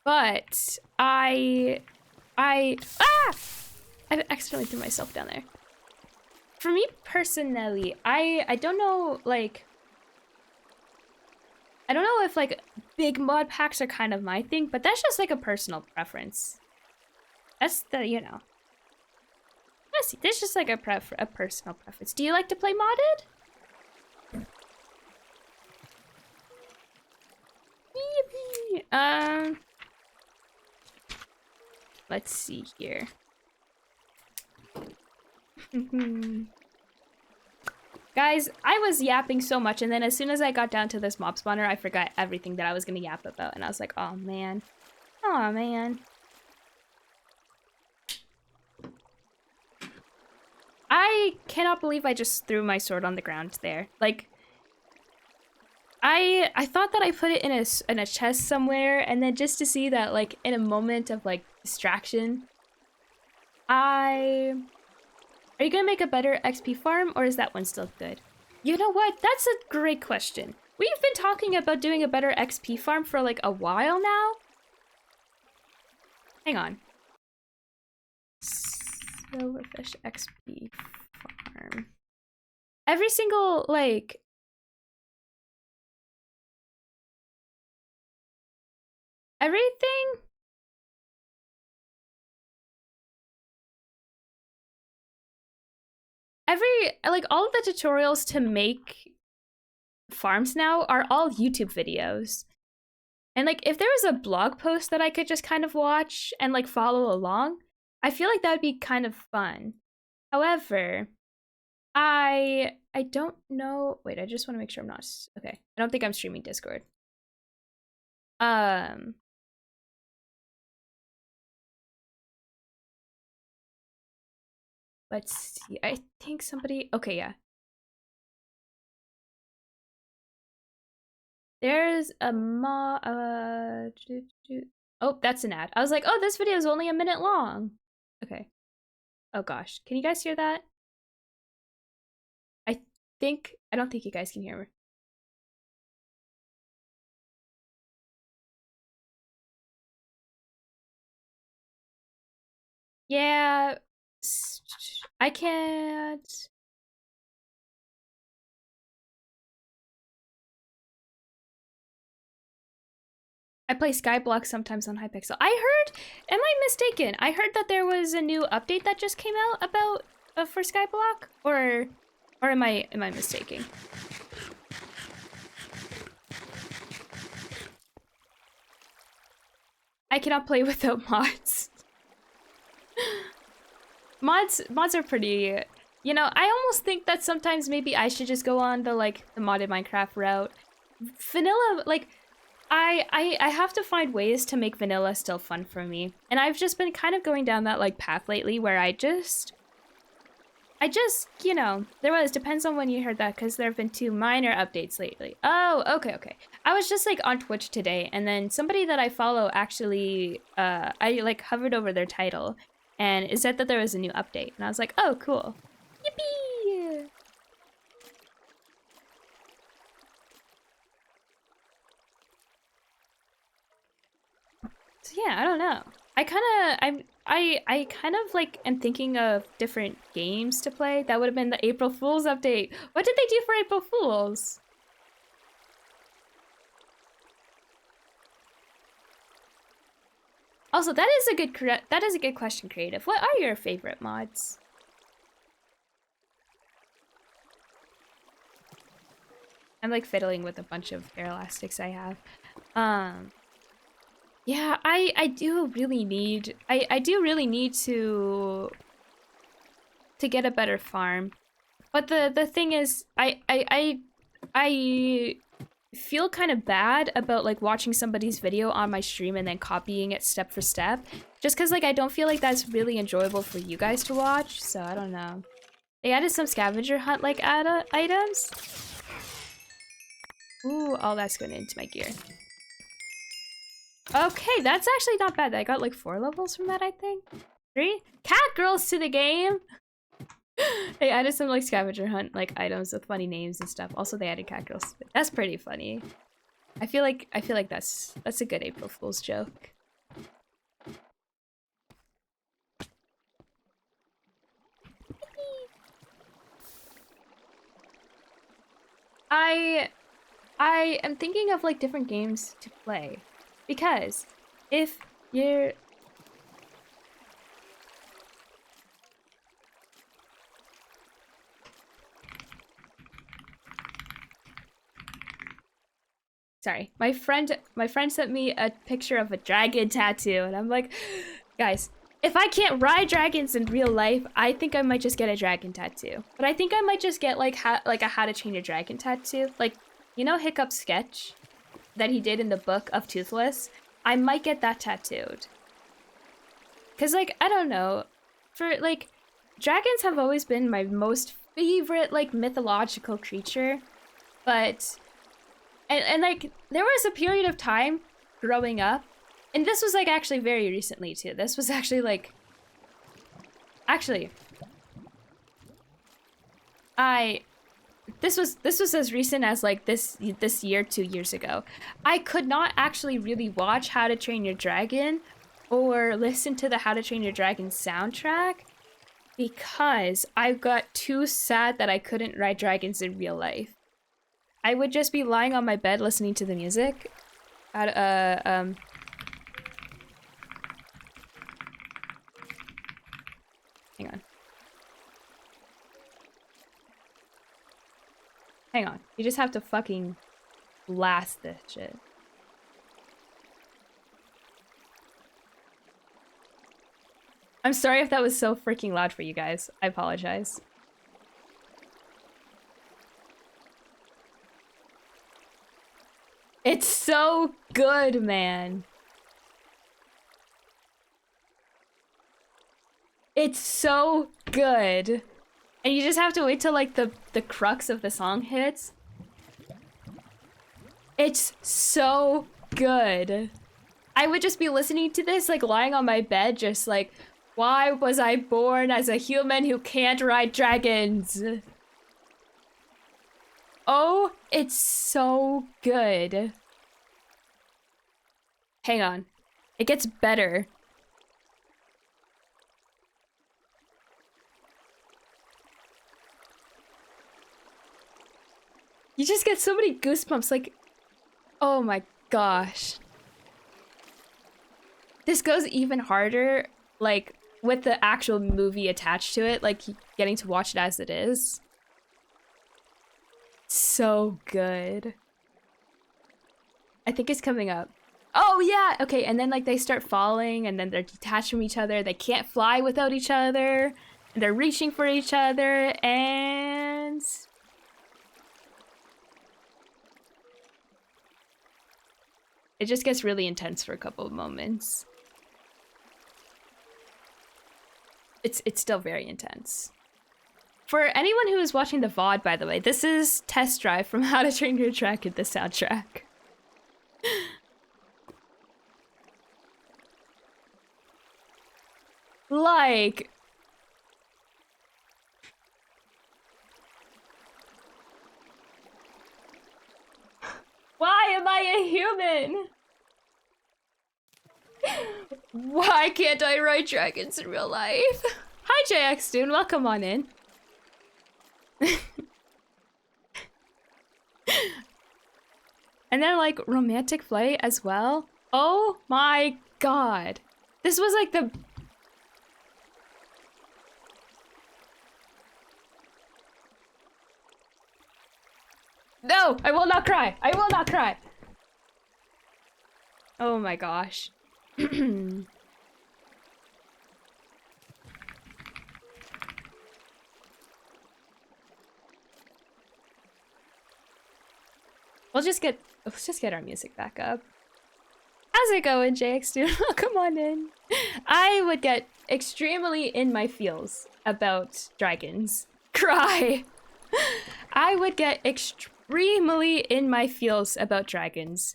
But I accidentally threw myself down there. For me personally, I don't know, like, I don't know if like big mod packs are kind of my thing, but that's just like a personal preference. That's the, you know. That's just like a personal preference. Do you like to play modded? Yippee. Let's see here. Guys, I was yapping so much, and then as soon as I got down to this mob spawner, I forgot everything that I was gonna yap about, and I was like, oh man. Oh man. I cannot believe I just threw my sword on the ground there. Like, I thought that I put it in a chest somewhere, and then just to see that, like, in a moment of like distraction, are you gonna make a better XP farm, or is that one still good? You know what? That's a great question. We've been talking about doing a better XP farm for like a while now. Hang on. Silverfish XP farm. Every single, like... everything? Like, all of the tutorials to make farms now are all YouTube videos. And, like, if there was a blog post that I could just kind of watch and, like, follow along, I feel like that would be kind of fun. However, I don't know... Wait, I just want to make sure I'm not... Okay, I don't think I'm streaming Discord. Let's see. I think somebody... Okay, yeah. There's a oh, that's an ad. I was like, oh, this video is only a minute long. Okay. Oh gosh. Can you guys hear that? I don't think you guys can hear me. Yeah. I can't... I play Skyblock sometimes on Hypixel. I heard, am I mistaken? I heard that there was a new update that just came out about for Skyblock, or am I mistaken? I cannot play without mods. Mods are pretty, you know, I almost think that sometimes maybe I should just go on the like the modded Minecraft route. Vanilla, like, I have to find ways to make vanilla still fun for me. And I've just been kind of going down that like path lately where I just, you know, depends on when you heard that, because there have been 2 minor updates lately. Oh, okay. I was just like on Twitch today, and then somebody that I follow actually, I like hovered over their title, and it said that there was a new update. And I was like, oh, cool. Yippee! So yeah, I don't know. I kind of like am thinking of different games to play. That would have been the April Fool's update. What did they do for April Fool's? Also, that is a good question, Creative. What are your favorite mods? I'm like fiddling with a bunch of air elastics I have. Yeah, I do really need to get a better farm. But the thing is, I feel kind of bad about like watching somebody's video on my stream and then copying it step for step, just because like I don't feel like that's really enjoyable for you guys to watch. So I don't know. They added some scavenger hunt like items. Ooh, all that's going into my gear. Okay, that's actually not bad. I got like 4 levels from that, I think. 3? Cat girls to the game! They added some like scavenger hunt like items with funny names and stuff. Also, they added cat girls. That's pretty funny. I feel like that's a good April Fool's joke. I am thinking of like different games to play because if you're sorry, my friend sent me a picture of a dragon tattoo and I'm like, guys, if I can't ride dragons in real life, I think I might just get a dragon tattoo. But I think I might just get like a How to Train Your Dragon tattoo. Like, you know Hiccup's sketch that he did in the book of Toothless? I might get that tattooed. Cause like, I don't know, for like, dragons have always been my most favorite like mythological creature, but and like there was a period of time growing up, and this was like actually very recently too. This was actually like, actually, this was as recent as like this year, 2 years ago. I could not actually really watch How to Train Your Dragon or listen to the How to Train Your Dragon soundtrack because I got too sad that I couldn't ride dragons in real life. I would just be lying on my bed listening to the music. Hang on. Hang on. You just have to fucking blast this shit. I'm sorry if that was so freaking loud for you guys. I apologize. It's so good, man. It's so good. And you just have to wait till like the crux of the song hits. It's so good. I would just be listening to this like lying on my bed just like, why was I born as a human who can't ride dragons? Oh, it's so good. Hang on. It gets better. You just get so many goosebumps, like, oh my gosh. This goes even harder, like, with the actual movie attached to it, like, getting to watch it as it is. So good. I think it's coming up. Oh yeah, okay, and then like they start falling and then they're detached from each other. They can't fly without each other. And they're reaching for each other and... it just gets really intense for a couple of moments. It's still very intense. For anyone who is watching the VOD, by the way, this is Test Drive from How to Train Your Dragon, the soundtrack. Like... why am I a human? Why can't I ride dragons in real life? Hi JX dude, welcome on in. And then like romantic flight as well. Oh my god. This was like the... no, I will not cry. I will not cry. Oh my gosh. let's just get our music back up. How's it going, JX dude? Come on in. I would get extremely in my feels about dragons. Cry. I would get extremely in my feels about dragons.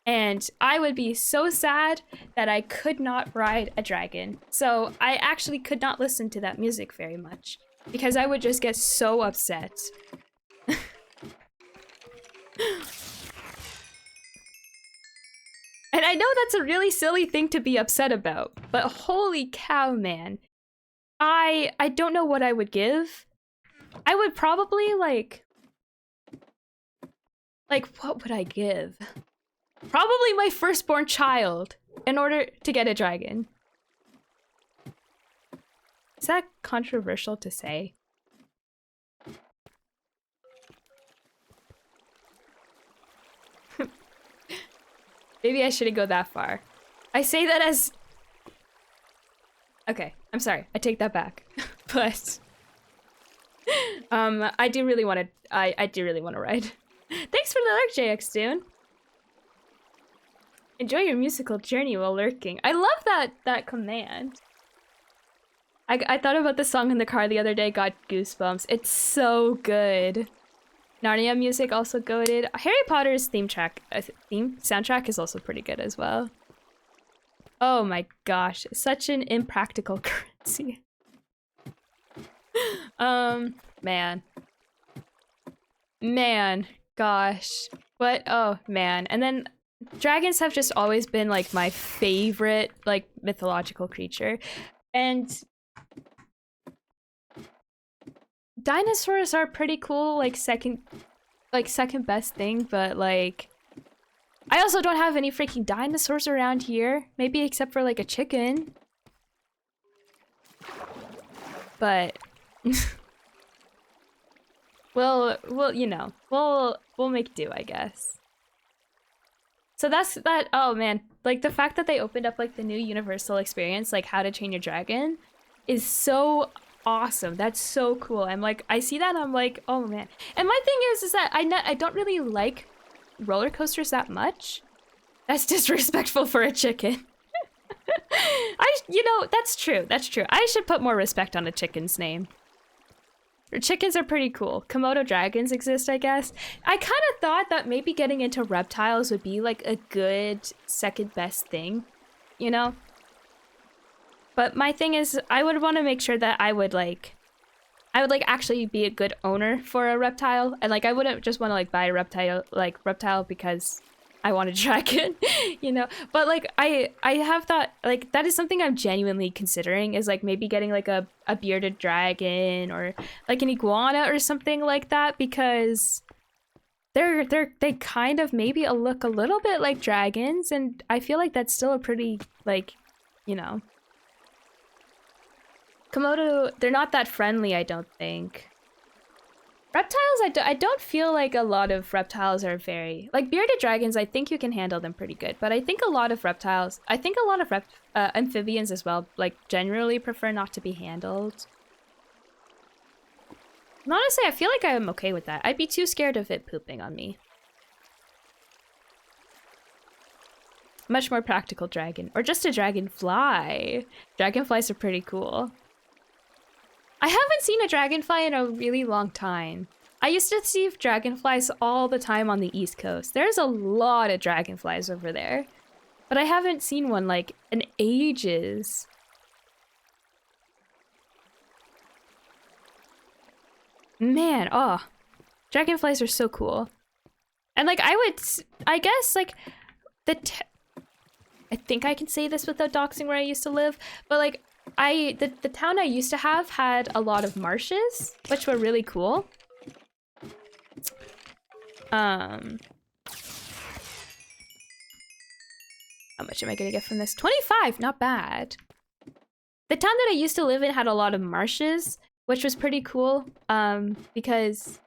And I would be so sad that I could not ride a dragon. So I actually could not listen to that music very much because I would just get so upset. And I know that's a really silly thing to be upset about, but holy cow, man. I don't know what I would give. I would probably like... Like, what would I give? Probably my firstborn child in order to get a dragon. Is that controversial to say? Maybe I shouldn't go that far. I say that as... Okay, I'm sorry. I take that back. But... I do really want to... I do really want to ride. Thanks for the lurk, JX Dune. Enjoy your musical journey while lurking. I love that command. I thought about this song in the car the other day, got goosebumps. It's so good. Narnia music also goated. Harry Potter's soundtrack is also pretty good as well. Oh my gosh, such an impractical currency. Man, gosh. What? Oh man. And then dragons have just always been like my favorite like mythological creature. And dinosaurs are pretty cool, like second best thing, but like I also don't have any freaking dinosaurs around here, maybe except for like a chicken. But we'll you know, we'll make do, I guess. So that's that. Oh man, like the fact that they opened up like the new universal experience, like How to Train Your Dragon, is so awesome. That's so cool. I'm like, I see that and I'm like, oh man. And my thing is that I don't really like roller coasters that much. That's disrespectful for a chicken. You know, that's true. That's true. I should put more respect on a chicken's name. Chickens are pretty cool. Komodo dragons exist, I guess. I kind of thought that maybe getting into reptiles would be like a good second best thing, you know? But my thing is, I would want to make sure that I would actually be a good owner for a reptile, and like I wouldn't just want to like buy a reptile because I want a dragon, you know. But like I have thought like that is something I'm genuinely considering, is like maybe getting like a bearded dragon or like an iguana or something like that, because they kind of maybe look a little bit like dragons, and I feel like that's still a pretty like, you know. Komodo, they're not that friendly, I don't think. Reptiles, I don't feel like a lot of reptiles are very... Like, bearded dragons, I think you can handle them pretty good. But I think a lot of reptiles... I think a lot of amphibians as well, like, generally prefer not to be handled. And honestly, I feel like I'm okay with that. I'd be too scared of it pooping on me. Much more practical dragon. Or just a dragonfly. Dragonflies are pretty cool. I haven't seen a dragonfly in a really long time. I used to see dragonflies all the time on the East Coast. There's a lot of dragonflies over there. But I haven't seen one like in ages. Man, oh. Dragonflies are so cool. And like I guess like I think I can say this without doxing where I used to live, but like the town I used to have had a lot of marshes, which were really cool. How much am I gonna get from this? 25, not bad. The town that I used to live in had a lot of marshes, which was pretty cool, because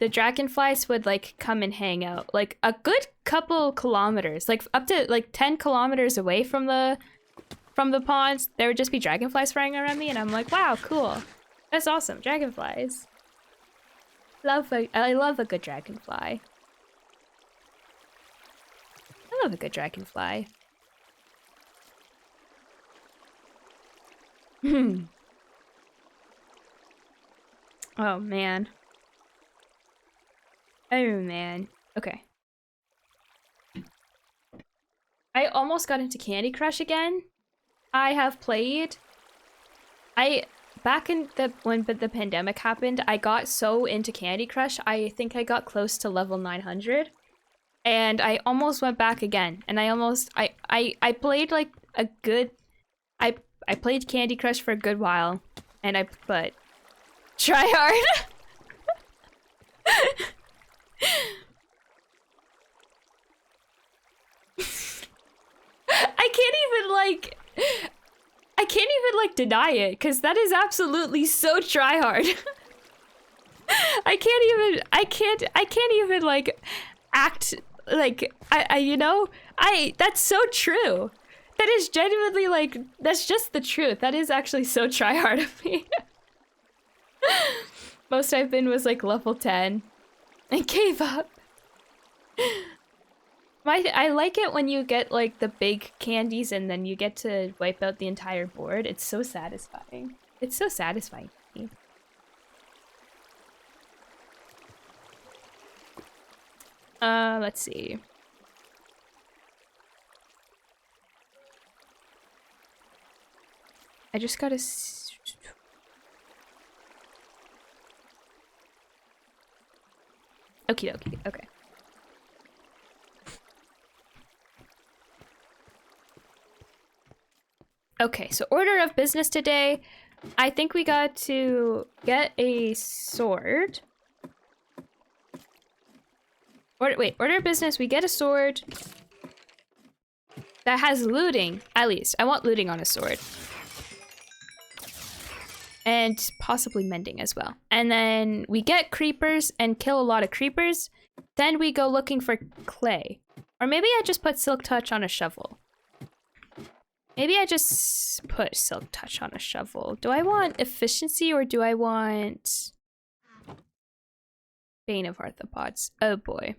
the dragonflies would like come and hang out like a good couple kilometers, like up to like 10 kilometers away from the ponds. There would just be dragonflies flying around me, and I'm like, wow, cool. That's awesome. Dragonflies. I love a good dragonfly. I love a good dragonfly. Oh man. Oh man. Okay. I almost got into Candy Crush again. I have played. Back in when the pandemic happened, I got so into Candy Crush. I think I got close to level 900, and I almost went back again. And I played like a good. I played Candy Crush for a good while, but try hard. like deny it, because that is absolutely so try hard. I can't even like act like that's so true. That is genuinely like, that's just the truth. That is actually so try hard of me. Most I've been was like level 10 and gave up. I like it when you get like the big candies and then you get to wipe out the entire board. It's so satisfying. It's so satisfying to me. Let's see. I just gotta... Okie dokie, okay. Okay, so order of business today. I think we got to get a sword. Order of business, we get a sword that has looting, at least. I want looting on a sword. And possibly mending as well. And then we get creepers and kill a lot of creepers. Then we go looking for clay. Or maybe I just put silk touch on a shovel. Maybe I just put silk touch on a shovel. Do I want efficiency or do I want Bane of Arthropods? Oh boy.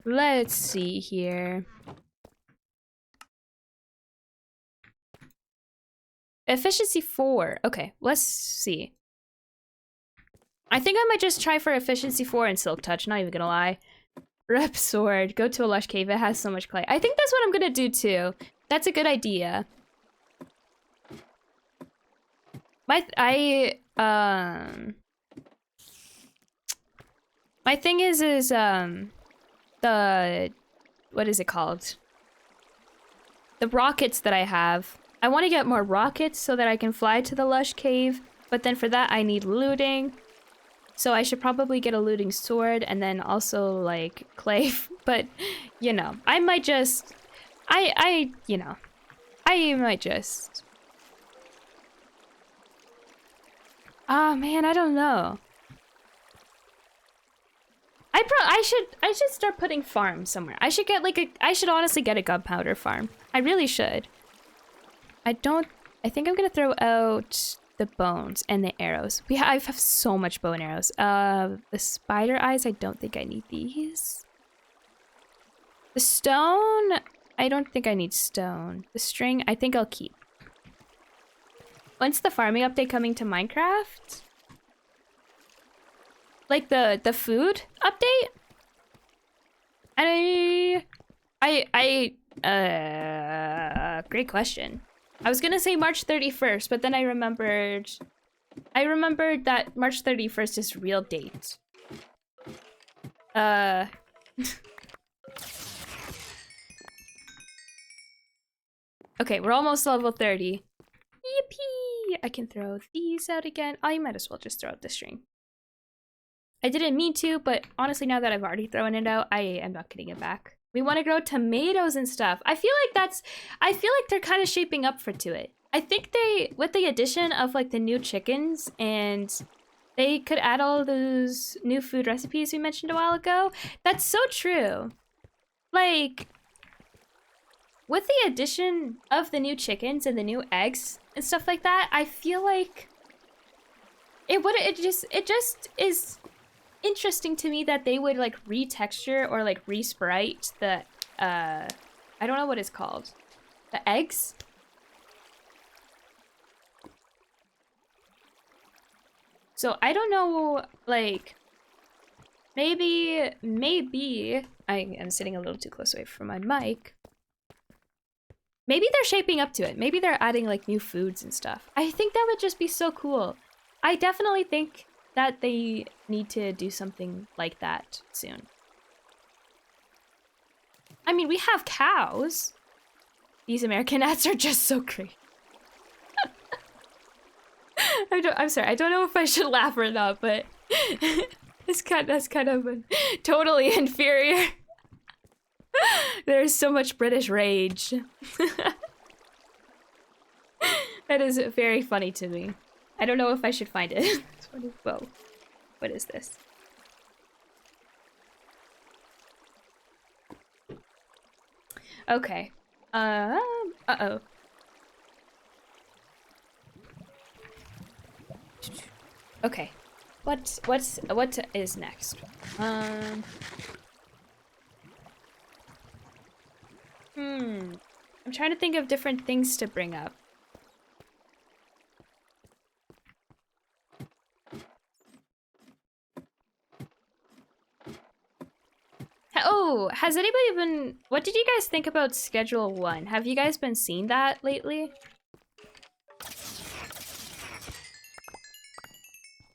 Let's see here. Efficiency 4. Okay, let's see. I think I might just try for efficiency 4 and silk touch, not even gonna lie. Rep sword, go to a lush cave, it has so much clay. I think that's what I'm gonna do too. That's a good idea. My thing is the, what is it called? The rockets that I have. I want to get more rockets so that I can fly to the lush cave, but then for that I need looting. So I should probably get a looting sword and then also like clay, but you know, I might just, I might just. Ah, man, I don't know. I should start putting farms somewhere. I should get like I should honestly get a gunpowder farm. I really should. I think I'm gonna throw out the bones and the arrows. I have so much bow and arrows. The spider eyes, I don't think I need these. The stone, I don't think I need stone. The string, I think I'll keep. When's the farming update coming to Minecraft? Like the food update? Great question. I was gonna say March 31st, but then I remembered that March 31st is real date. Okay, we're almost level 30. Yippee! I can throw these out again. I might as well just throw out the string. I didn't mean to, but honestly, now that I've already thrown it out, I am not getting it back. We want to grow tomatoes and stuff. I feel like they're kind of shaping up to it. I think with the addition of like the new chickens and they could add all those new food recipes we mentioned a while ago. That's so true. Like, with the addition of the new chickens and the new eggs and stuff like that, I feel like it just is interesting to me that they would like retexture or like resprite the I don't know what it's called. The eggs? So I don't know, like maybe I am sitting a little too close away from my mic. Maybe they're shaping up to it. Maybe they're adding like new foods and stuff. I think that would just be so cool. I definitely think that they need to do something like that soon. I mean, we have cows. These American ads are just so great. I'm sorry. I don't know if I should laugh or not, but that's kind of totally inferior. There's so much British rage. That is very funny to me. I don't know if I should find it. Whoa. What is this? Okay. Uh-oh. Okay. What is next? I'm trying to think of different things to bring up. Oh, has anybody been... What did you guys think about Schedule 1? Have you guys been seeing that lately?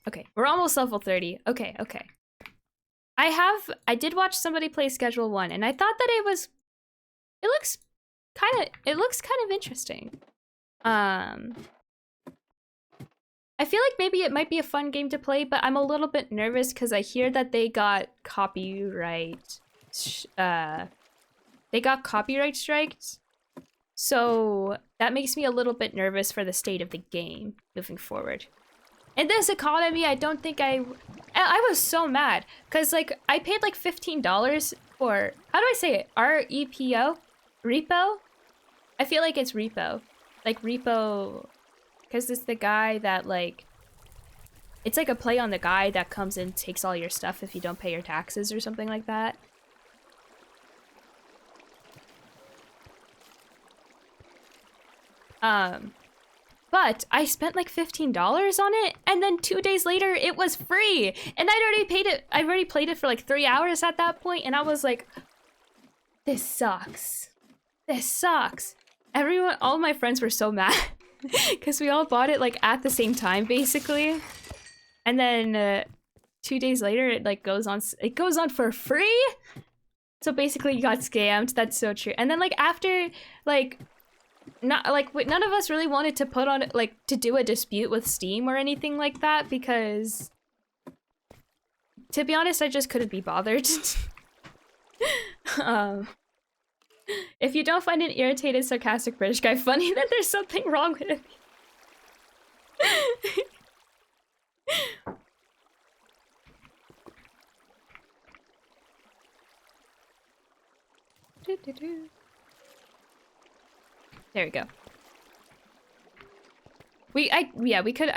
Okay, we're almost level 30. Okay. I did watch somebody play Schedule 1, and I thought that it looks kind of interesting. I feel like maybe it might be a fun game to play, but I'm a little bit nervous because I hear that they got copyright striked. So that makes me a little bit nervous for the state of the game moving forward. In this economy, I don't think I was so mad because like I paid like $15 for, how do I say it? REPO? Repo? I feel like it's repo. Like repo, because it's the guy that like, it's like a play on the guy that comes and takes all your stuff if you don't pay your taxes or something like that. But I spent like $15 on it, and then 2 days later it was free, and I'd already paid it. I've already played it for like 3 hours at that point, and I was like, this sucks. This sucks. Everyone, all my friends were so mad because we all bought it like at the same time, basically. And then 2 days later, it like goes on. It goes on for free. So basically, you got scammed. That's so true. And then like after like. Not like none of us really wanted to put on like to do a dispute with Steam or anything like that because to be honest I just couldn't be bothered. If you don't find an irritated sarcastic British guy funny, then there's something wrong with it. There we go. I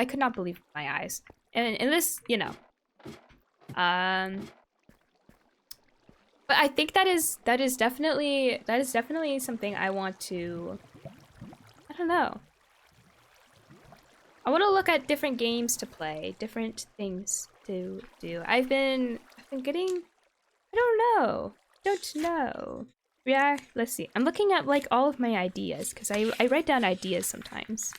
could not believe my eyes. And in this, you know. But I think that is definitely something I want to, I don't know. I want to look at different games to play, different things to do. I've been getting, I don't know. Yeah, let's see. I'm looking at like all of my ideas because I write down ideas sometimes.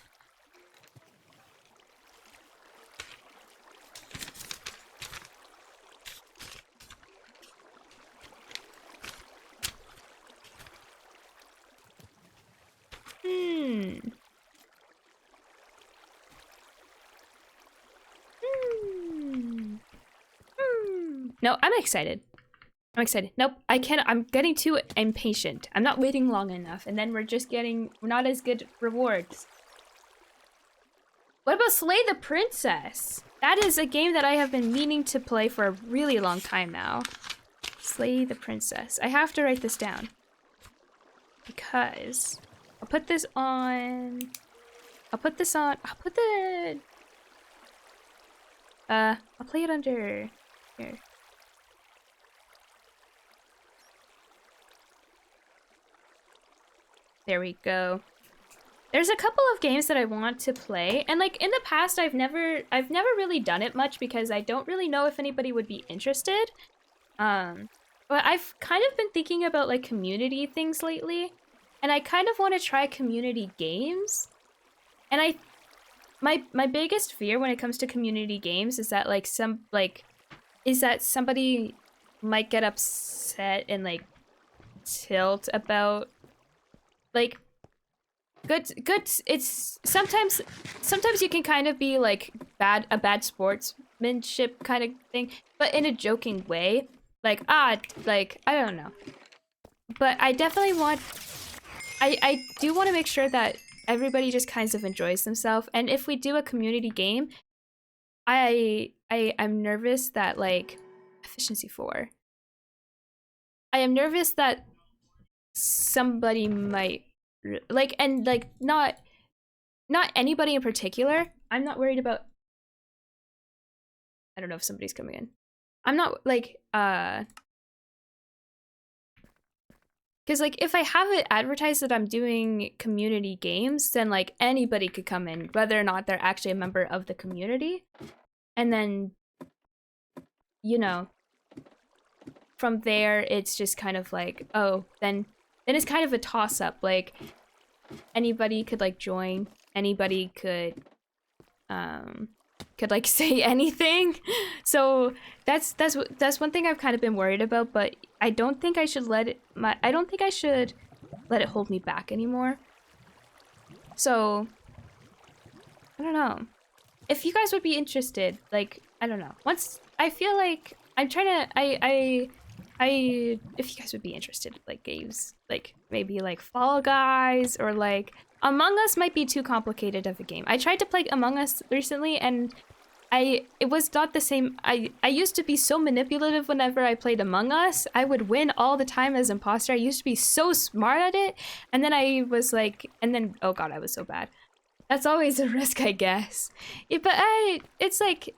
No, I'm excited. Nope, I can't. I'm getting too impatient. I'm not waiting long enough, and then we're not as good rewards. What about Slay the Princess? That is a game that I have been meaning to play for a really long time now. Slay the Princess. I have to write this down. Because I'll put this on. I'll play it under here. There we go. There's a couple of games that I want to play, and like in the past I've never really done it much because I don't really know if anybody would be interested. But I've kind of been thinking about like community things lately, and I kind of want to try community games. And my biggest fear when it comes to community games is that somebody might get upset and like tilt about like good. It's sometimes you can kind of be like a bad sportsmanship kind of thing, but in a joking way. Like like I don't know. But I definitely want I do want to make sure that everybody just kind of enjoys themselves. And if we do a community game, I'm nervous that like efficiency 4. I am nervous that somebody might like and like not anybody in particular. I'm not worried about I don't know if somebody's coming in. I'm not like because like if I have it advertised that I'm doing community games, then like anybody could come in, whether or not they're actually a member of the community. And then, you know, from there it's just kind of like, oh, then it's kind of a toss up. Like anybody could like join, anybody could like say anything. So that's one thing I've kind of been worried about, but I don't think I should let it hold me back anymore. So I don't know. If you guys would be interested, like I don't know. Once I feel like I'm trying to if you guys would be interested, like games, like maybe like Fall Guys or like Among Us might be too complicated of a game. I tried to play Among Us recently and it was not the same. I used to be so manipulative whenever I played Among Us. I would win all the time as imposter. I used to be so smart at it. And then I was like, oh god, I was so bad. That's always a risk, I guess. Yeah, but it's like,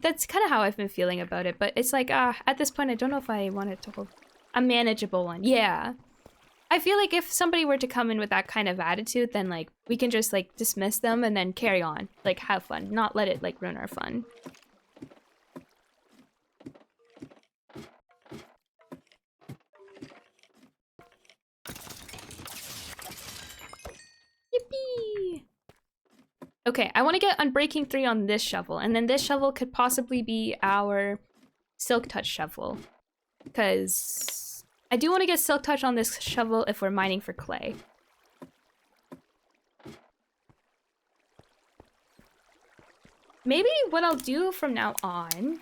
that's kind of how I've been feeling about it. But it's like, at this point, I don't know if I want it to hold a manageable one. Yeah. I feel like if somebody were to come in with that kind of attitude, then like we can just like dismiss them and then carry on, like have fun, not let it like ruin our fun. Yippee! Okay, I want to get Unbreaking 3 on this shovel, and then this shovel could possibly be our Silk Touch shovel, because I do want to get Silk Touch on this shovel if we're mining for clay. Maybe what I'll do from now on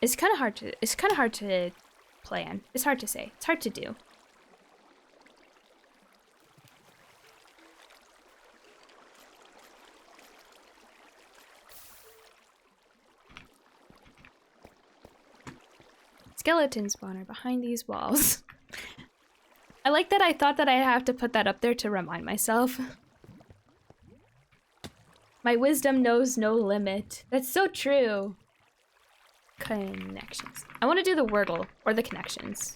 it's kind of hard to plan. It's hard to say. It's hard to do. Skeleton spawner behind these walls. I like that I thought that I'd have to put that up there to remind myself. My wisdom knows no limit. That's so true. Connections. I want to do the Wordle or the connections.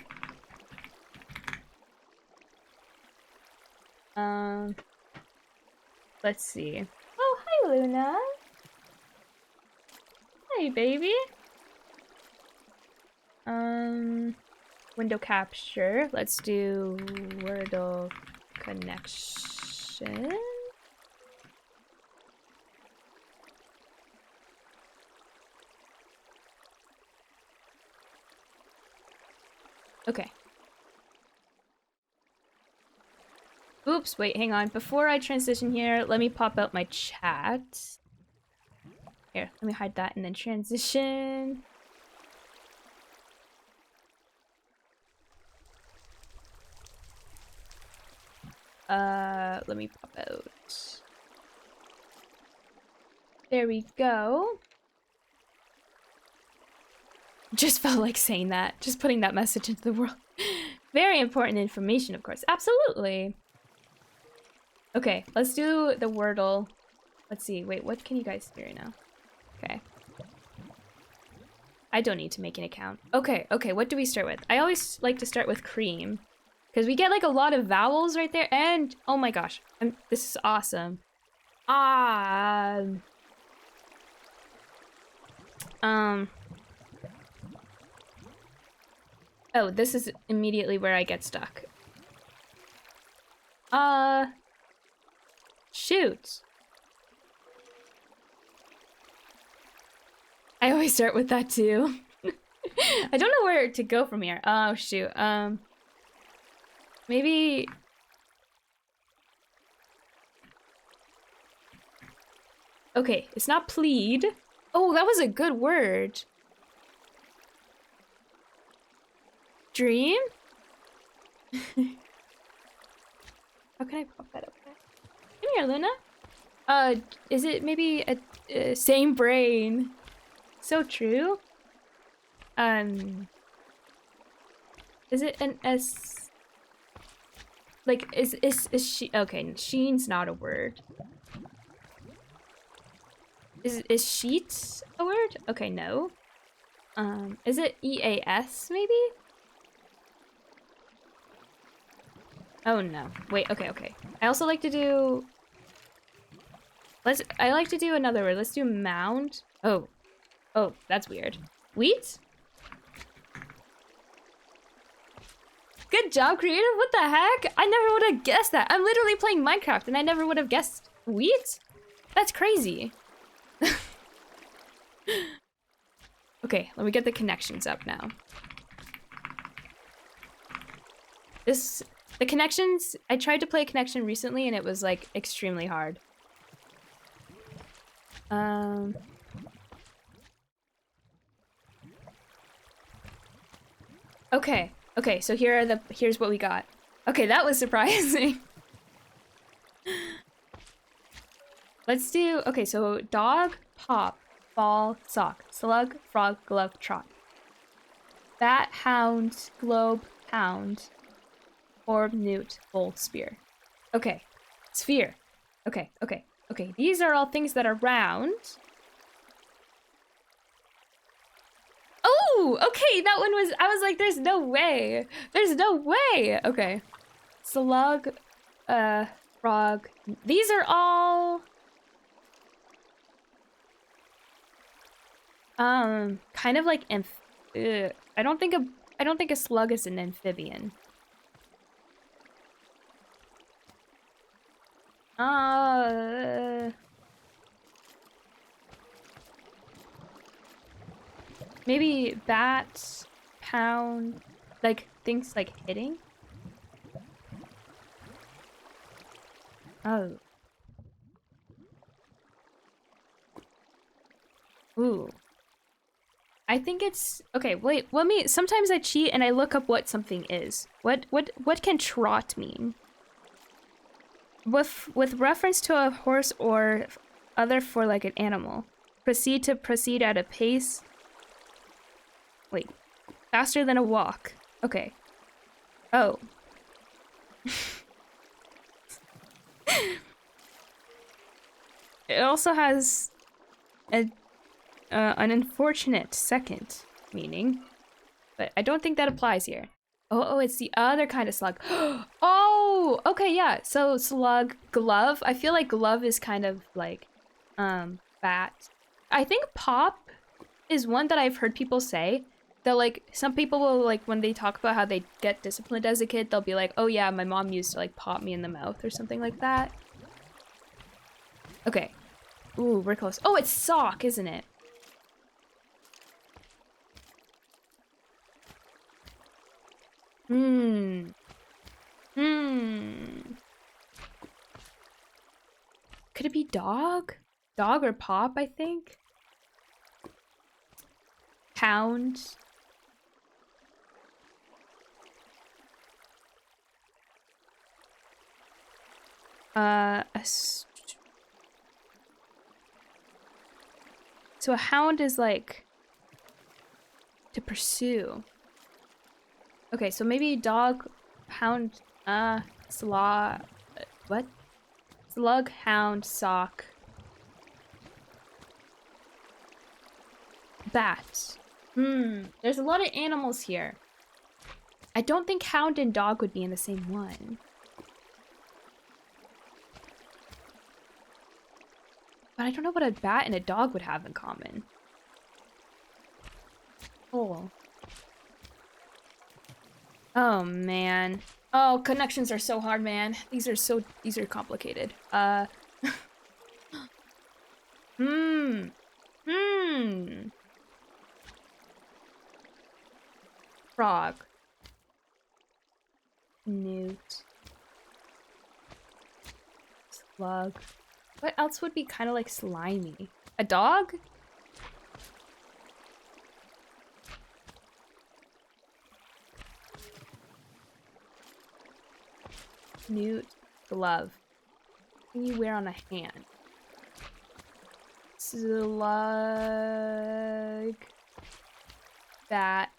Let's see. Oh, hi, Luna. Hi, baby. Window capture. Let's do Wordle connection. Okay. Oops, wait, hang on. Before I transition here, let me pop out my chat. Here, let me hide that and then transition. Let me pop out. There we go. Just felt like saying that. Just putting that message into the world. Very important information, of course. Absolutely. Okay, let's do the Wordle. Let's see. Wait, what can you guys do right now? Okay. I don't need to make an account. Okay, what do we start with? I always like to start with cream. Because we get like a lot of vowels right there. And, oh my gosh, this is awesome. Oh, this is immediately where I get stuck. Shoot. I always start with that too. I don't know where to go from here. Oh shoot. Maybe. Okay, it's not plead. Oh, that was a good word. Dream? How can I pop that up there? Come here, Luna. Is it maybe a same brain? So true. Is it an S? Like, is she? Okay, sheen's not a word. Is sheet a word? Okay, no. Is it EAS maybe? Oh no. Wait, okay. I also like to do... I like to do another word. Let's do mound. Oh, that's weird. Wheat? Good job, creative. What the heck? I never would have guessed that. I'm literally playing Minecraft and I never would have guessed wheat? That's crazy. Okay, let me get the connections up now. The connections, I tried to play a connection recently and it was like extremely hard. Okay, so here's what we got. Okay, that was surprising. Let's do, okay, so dog, pop, ball, sock, slug, frog, glove, trot. Bat, hound, globe, pound, orb, newt, bowl, spear. Okay, sphere. Okay. These are all things that are round. Oh, okay, that one was, I was like, there's no way. There's no way. Okay. Slug, frog. These are all kind of like I don't think a slug is an amphibian. Maybe bat, pound, like things like hitting. Oh. Ooh. I think it's okay. Wait, sometimes I cheat and I look up what something is. What can trot mean? With reference to a horse or other for like an animal. Proceed at a pace. Wait, faster than a walk. Okay. Oh. It also has an unfortunate second meaning, but I don't think that applies here. Oh, it's the other kind of slug. Oh, okay, yeah. So slug, glove. I feel like glove is kind of like bat. I think pop is one that I've heard people say. That like some people will like when they talk about how they get disciplined as a kid, they'll be like, "Oh yeah, my mom used to like pop me in the mouth or something like that." Okay. Ooh, we're close. Oh, it's sock, isn't it? Could it be dog? Dog or pop, I think? Pound. So a hound is like to pursue. Okay, so maybe dog, hound, slug, what? Slug, hound, sock. Bat. There's a lot of animals here. I don't think hound and dog would be in the same one. But I don't know what a bat and a dog would have in common. Oh. Oh, man. Oh, connections are so hard, man. These are complicated. frog. Newt. Slug. What else would be kind of like slimy? A dog? Newt. Glove. What can you wear on a hand? Slug. Bat.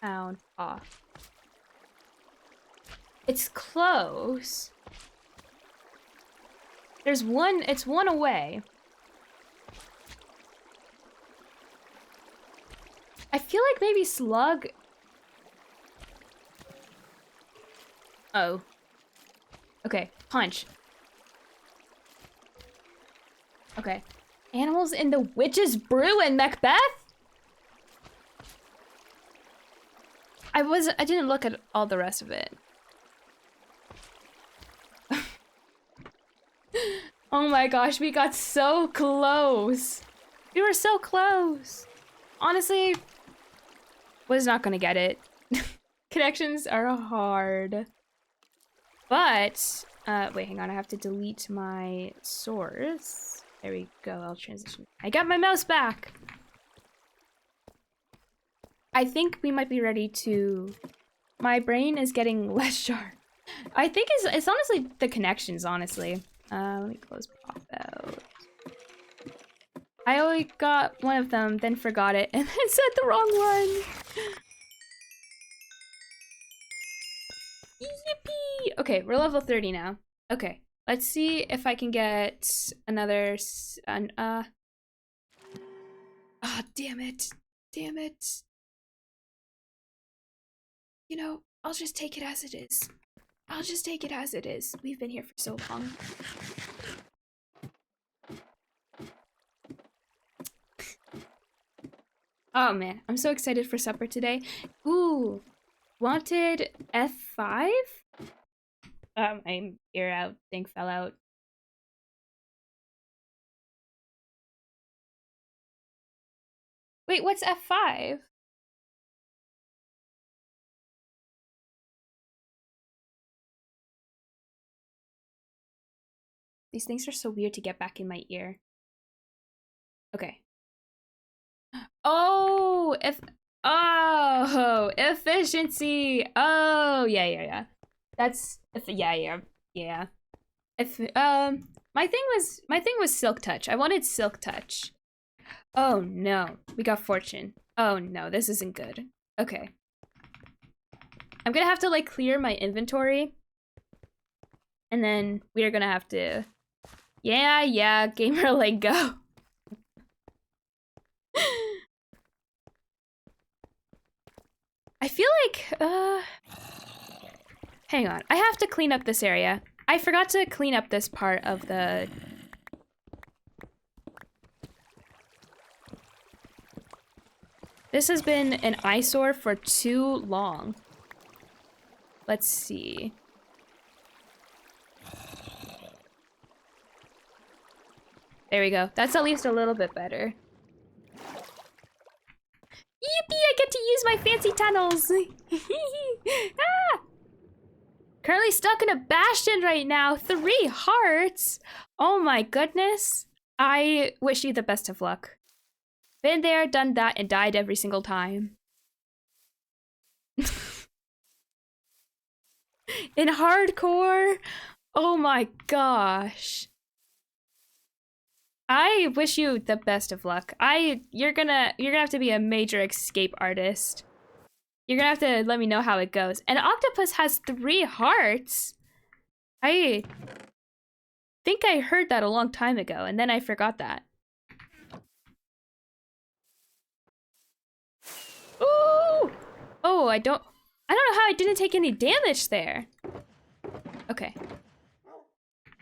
Pound off. It's close. There's one, it's one away. I feel like maybe slug. Oh. Okay, punch. Okay. Animals in the Witch's Brew in Macbeth? I didn't look at all the rest of it. Oh my gosh, we got so close. We were so close. Honestly, was not gonna get it. Connections are hard. But, wait, hang on, I have to delete my source. There we go, I'll transition. I got my mouse back! I think we might be ready to... My brain is getting less sharp. I think it's honestly the connections, honestly. Let me close pop out. I only got one of them, then forgot it, and then said the wrong one. Yippee! Okay, we're level 30 now. Okay, let's see if I can get another... Ah, damn it. Damn it. You know, I'll just take it as it is. I'll just take it as it is. We've been here for so long. Oh man, I'm so excited for supper today. Ooh, wanted F5? My ear out thing fell out. Wait, what's F5? These things are so weird to get back in my ear. Okay. Oh, efficiency. Oh, yeah. That's yeah. If my thing was silk touch. I wanted silk touch. Oh no, we got fortune. Oh no, this isn't good. Okay. I'm gonna have to like clear my inventory. And then we are gonna have to yeah, gamer like go. I feel like, hang on. I have to clean up this area. I forgot to clean up this part of the... This has been an eyesore for too long. Let's see. There we go. That's at least a little bit better. Yippee! I get to use my fancy tunnels! Ah! Currently stuck in a bastion right now. 3 hearts! Oh my goodness. I wish you the best of luck. Been there, done that, and died every single time. In hardcore? Oh my gosh. I wish you the best of luck. You're gonna have to be a major escape artist. You're gonna have to let me know how it goes. An octopus has 3 hearts. I think I heard that a long time ago, and then I forgot that. Ooh! Oh, I don't know how I didn't take any damage there. Okay.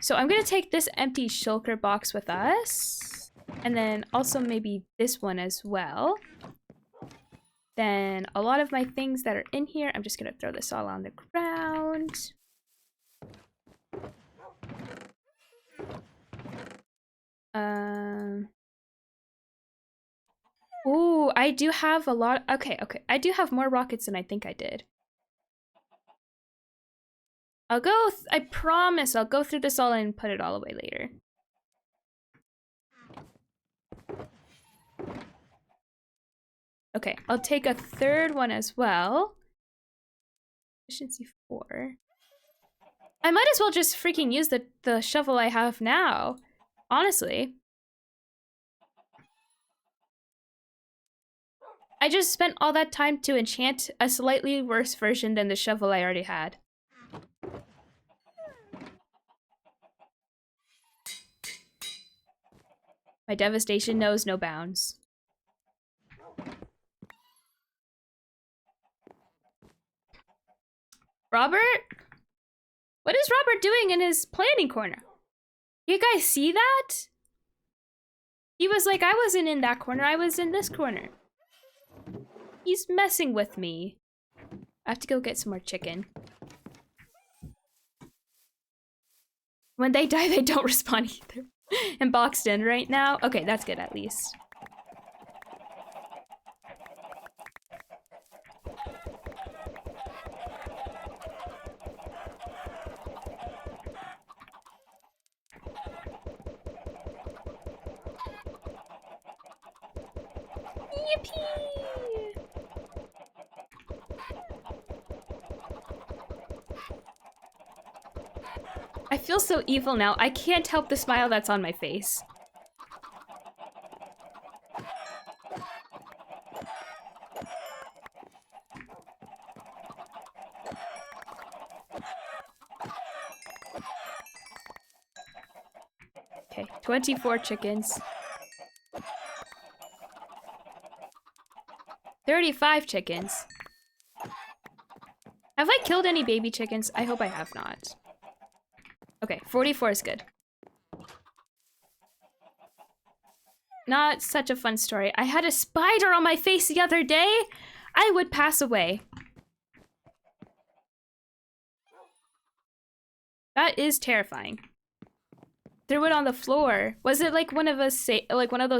So I'm gonna take this empty shulker box with us. And then also maybe this one as well. Then a lot of my things that are in here, I'm just gonna throw this all on the ground. Ooh, Oh, I do have a lot. Okay. I do have more rockets than I think I did. I'll go, I promise I'll go through this all and put it all away later. Okay, I'll take a third one as well. Efficiency 4. I might as well just freaking use the shovel I have now. Honestly. I just spent all that time to enchant a slightly worse version than the shovel I already had. My devastation knows no bounds. Robert? What is Robert doing in his planning corner? You guys see that? He was like, I wasn't in that corner, I was in this corner. He's messing with me. I have to go get some more chicken. When they die, they don't respawn either. And boxed in right now. Okay, that's good at least. Yippee! I feel so evil now. I can't help the smile that's on my face. Okay, 24 chickens. 35 chickens. Have I killed any baby chickens? I hope I have not. Okay, 44 is good. Not such a fun story. I had a spider on my face the other day. I would pass away. That is terrifying. Threw it on the floor. Was it like one of those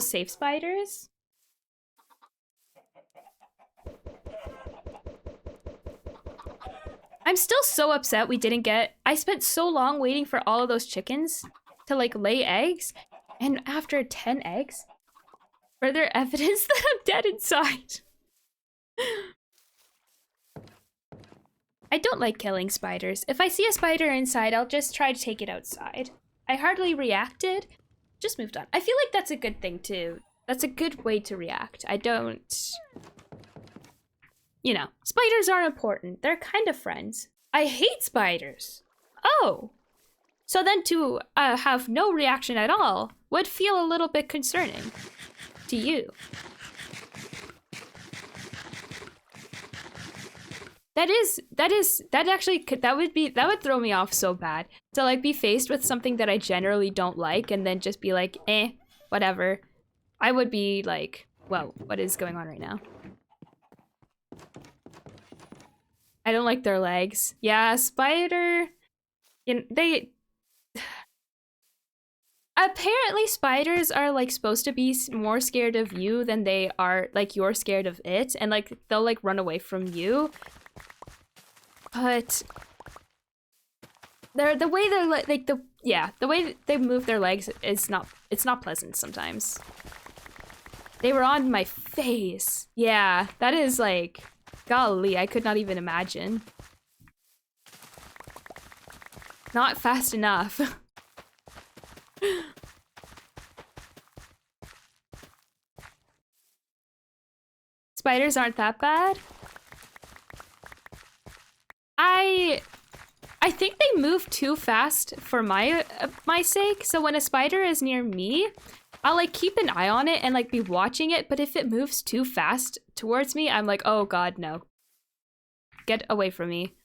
safe spiders? I'm still so upset we didn't get... I spent so long waiting for all of those chickens to like lay eggs, and after 10 eggs, further evidence that I'm dead inside. I don't like killing spiders. If I see a spider inside, I'll just try to take it outside. I hardly reacted, just moved on. I feel like that's a good thing too. That's a good way to react. I don't... You know, spiders are important. They're kind of friends. I hate spiders. Oh. So then to have no reaction at all would feel a little bit concerning to you. That would throw me off so bad. To like be faced with something that I generally don't like and then just be like, whatever. I would be like, whoa, what is going on right now? I don't like their legs. Yeah, spider. They... Apparently spiders are like supposed to be more scared of you than they are like you're scared of it, and like they'll like run away from you. But the way they move their legs is not pleasant sometimes. They were on my face. Yeah, that is like, golly, I could not even imagine. Not fast enough. Spiders aren't that bad. I think they move too fast for my sake. So when a spider is near me, I'll like keep an eye on it and like be watching it. But if it moves too fast towards me, I'm like, oh god, no. Get away from me.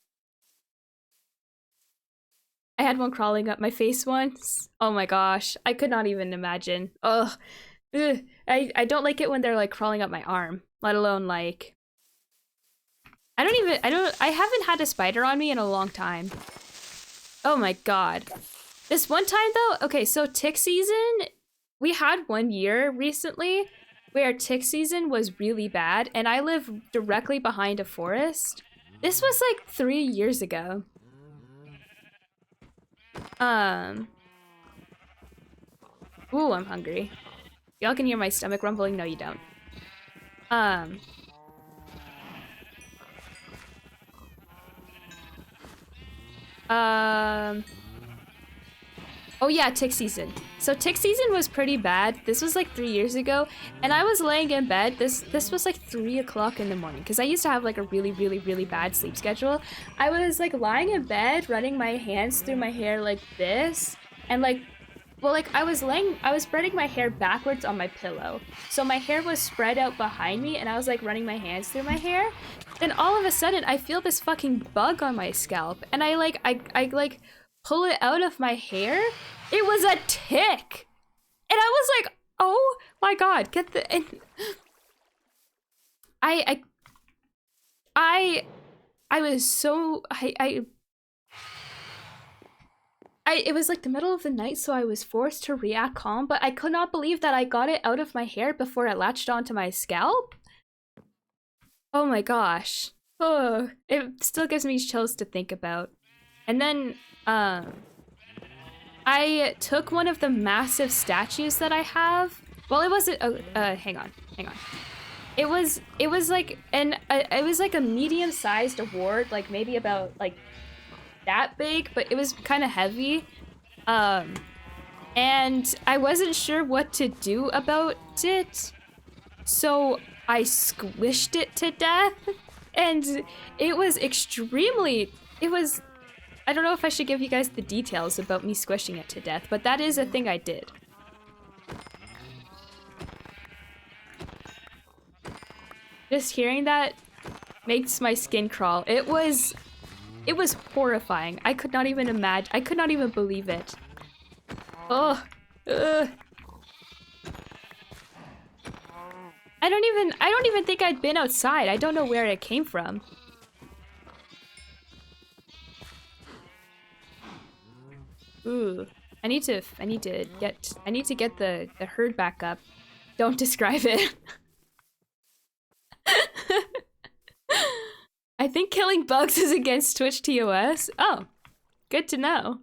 I had one crawling up my face once. Oh my gosh, I could not even imagine. Ugh. Ugh. I don't like it when they're like crawling up my arm, let alone like... I haven't had a spider on me in a long time. Oh my god. This one time though, okay, so tick season, we had one year recently where tick season was really bad, and I live directly behind a forest. This was like 3 years ago. Ooh, I'm hungry. Y'all can hear my stomach rumbling? No, you don't. Oh yeah, tick season. So tick season was pretty bad. This was like 3 years ago, and I was laying in bed. This was like 3 o'clock in the morning because I used to have like a really bad sleep schedule. I was like lying in bed, running my hands through my hair like this, and like, well, like I was spreading my hair backwards on my pillow, so my hair was spread out behind me, and I was like running my hands through my hair. Then all of a sudden, I feel this fucking bug on my scalp, and I like pull it out of my hair. It was a tick, and I was like, "Oh my god, get the!" And I was so it was like the middle of the night, so I was forced to react calm, but I could not believe that I got it out of my hair before it latched onto my scalp. Oh my gosh. Oh, it still gives me chills to think about. And then, I took one of the massive statues that I have. Well, it wasn't, hang on. It was like it was like a medium-sized award, like maybe about like that big, but it was kind of heavy. And I wasn't sure what to do about it. So I squished it to death, and it was I don't know if I should give you guys the details about me squishing it to death, but that is a thing I did. Just hearing that makes my skin crawl. It was horrifying. I could not even believe it. Oh, ugh. I don't even think I'd been outside. I don't know where it came from. Ooh, I need to get the herd back up. Don't describe it. I think killing bugs is against Twitch TOS. Oh, good to know.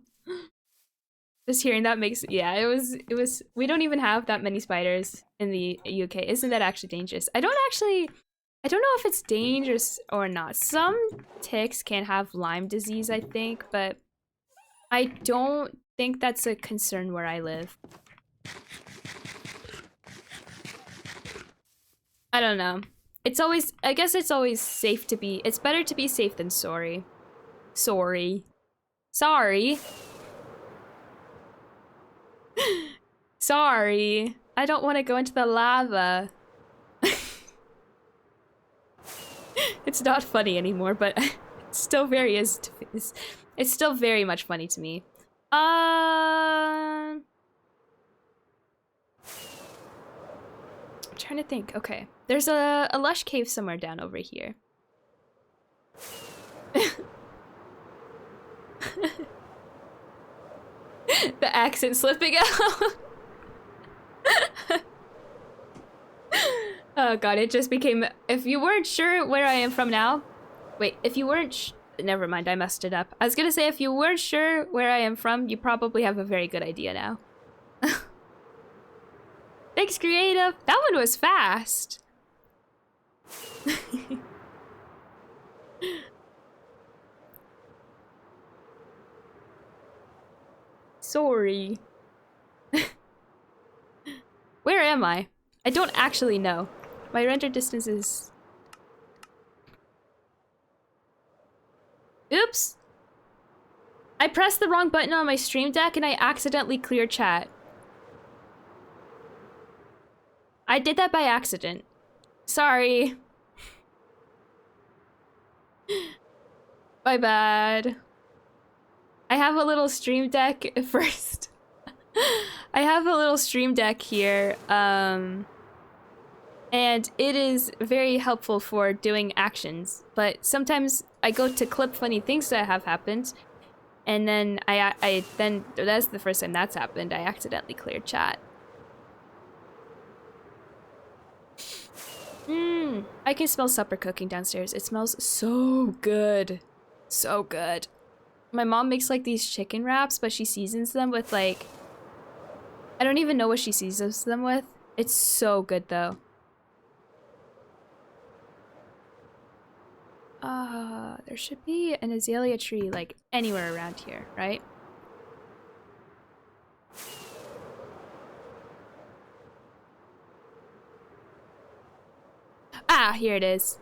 Just hearing that makes, yeah, it was, we don't even have that many spiders in the UK. Isn't that actually dangerous? I don't know if it's dangerous or not. Some ticks can have Lyme disease, I think, but I don't think that's a concern where I live. I don't know. I guess it's always safe to be, it's better to be safe than sorry. Sorry. Sorry. I don't want to go into the lava. It's not funny anymore, but it's still it's still very much funny to me. I'm trying to think. Okay. There's a lush cave somewhere down over here. The accent slipping out. Oh god, it just became, if you weren't sure where I am from now, wait, if you weren't, never mind, I messed it up. I was gonna say, if you weren't sure where I am from, you probably have a very good idea now. Thanks, creative. That one was fast. Sorry. Where am I? I don't actually know. My render distance is... Oops! I pressed the wrong button on my stream deck and I accidentally cleared chat. I did that by accident. Sorry. My bad. I have a little stream deck first. I have a little stream deck here, and it is very helpful for doing actions, but sometimes I go to clip funny things that have happened, and then then that's the first time that's happened. I accidentally cleared chat. I can smell supper cooking downstairs. It smells so good. So good. My mom makes like these chicken wraps, but she seasons them with like... I don't even know what she seasons them with. It's so good though. There should be an azalea tree like anywhere around here, right? Ah, here it is.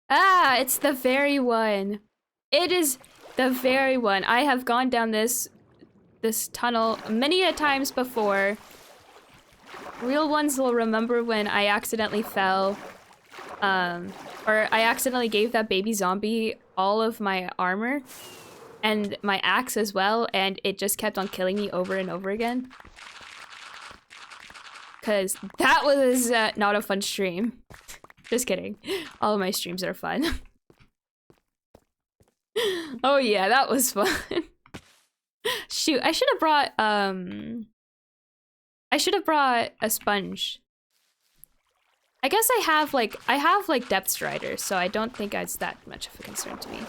Ah, it's the very one. It is the very one. I have gone down this tunnel many a times before. Real ones will remember when I accidentally fell. Or I accidentally gave that baby zombie all of my armor and my axe as well, and it just kept on killing me over and over again. Because that was not a fun stream. Just kidding. All of my streams are fun. Oh yeah, that was fun. Shoot, I should have brought a sponge. I guess I have like depth striders, so I don't think it's that much of a concern to me.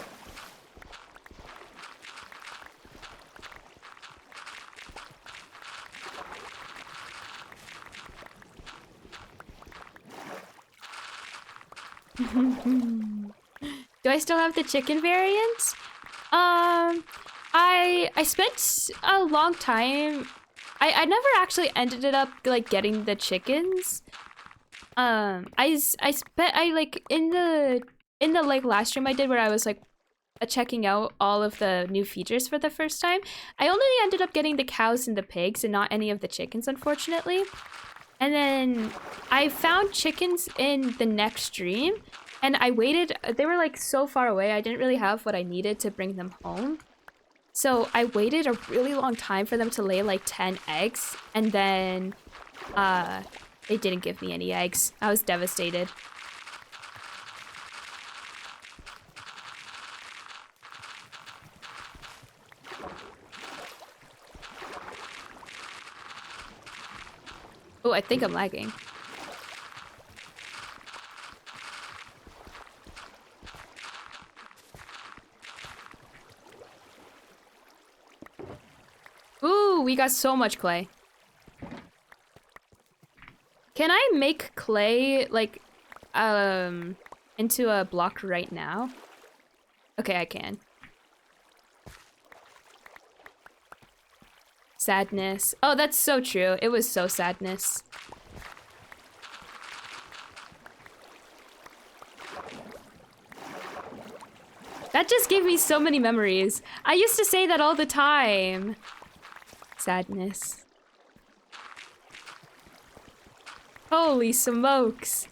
Do I still have the chicken variant? I spent a long time. I never actually ended it up like getting the chickens. I like in the like last stream I did where I was like checking out all of the new features for the first time. I only ended up getting the cows and the pigs and not any of the chickens, unfortunately. And then I found chickens in the next stream, and I waited. They were like so far away. I didn't really have what I needed to bring them home. So I waited a really long time for them to lay like 10 eggs, and then they didn't give me any eggs. I was devastated. Oh, I think I'm lagging. Ooh, we got so much clay. Can I make clay, like, into a block right now? Okay, I can. Sadness. Oh, that's so true. It was so sadness. That just gave me so many memories. I used to say that all the time. Sadness. Holy smokes.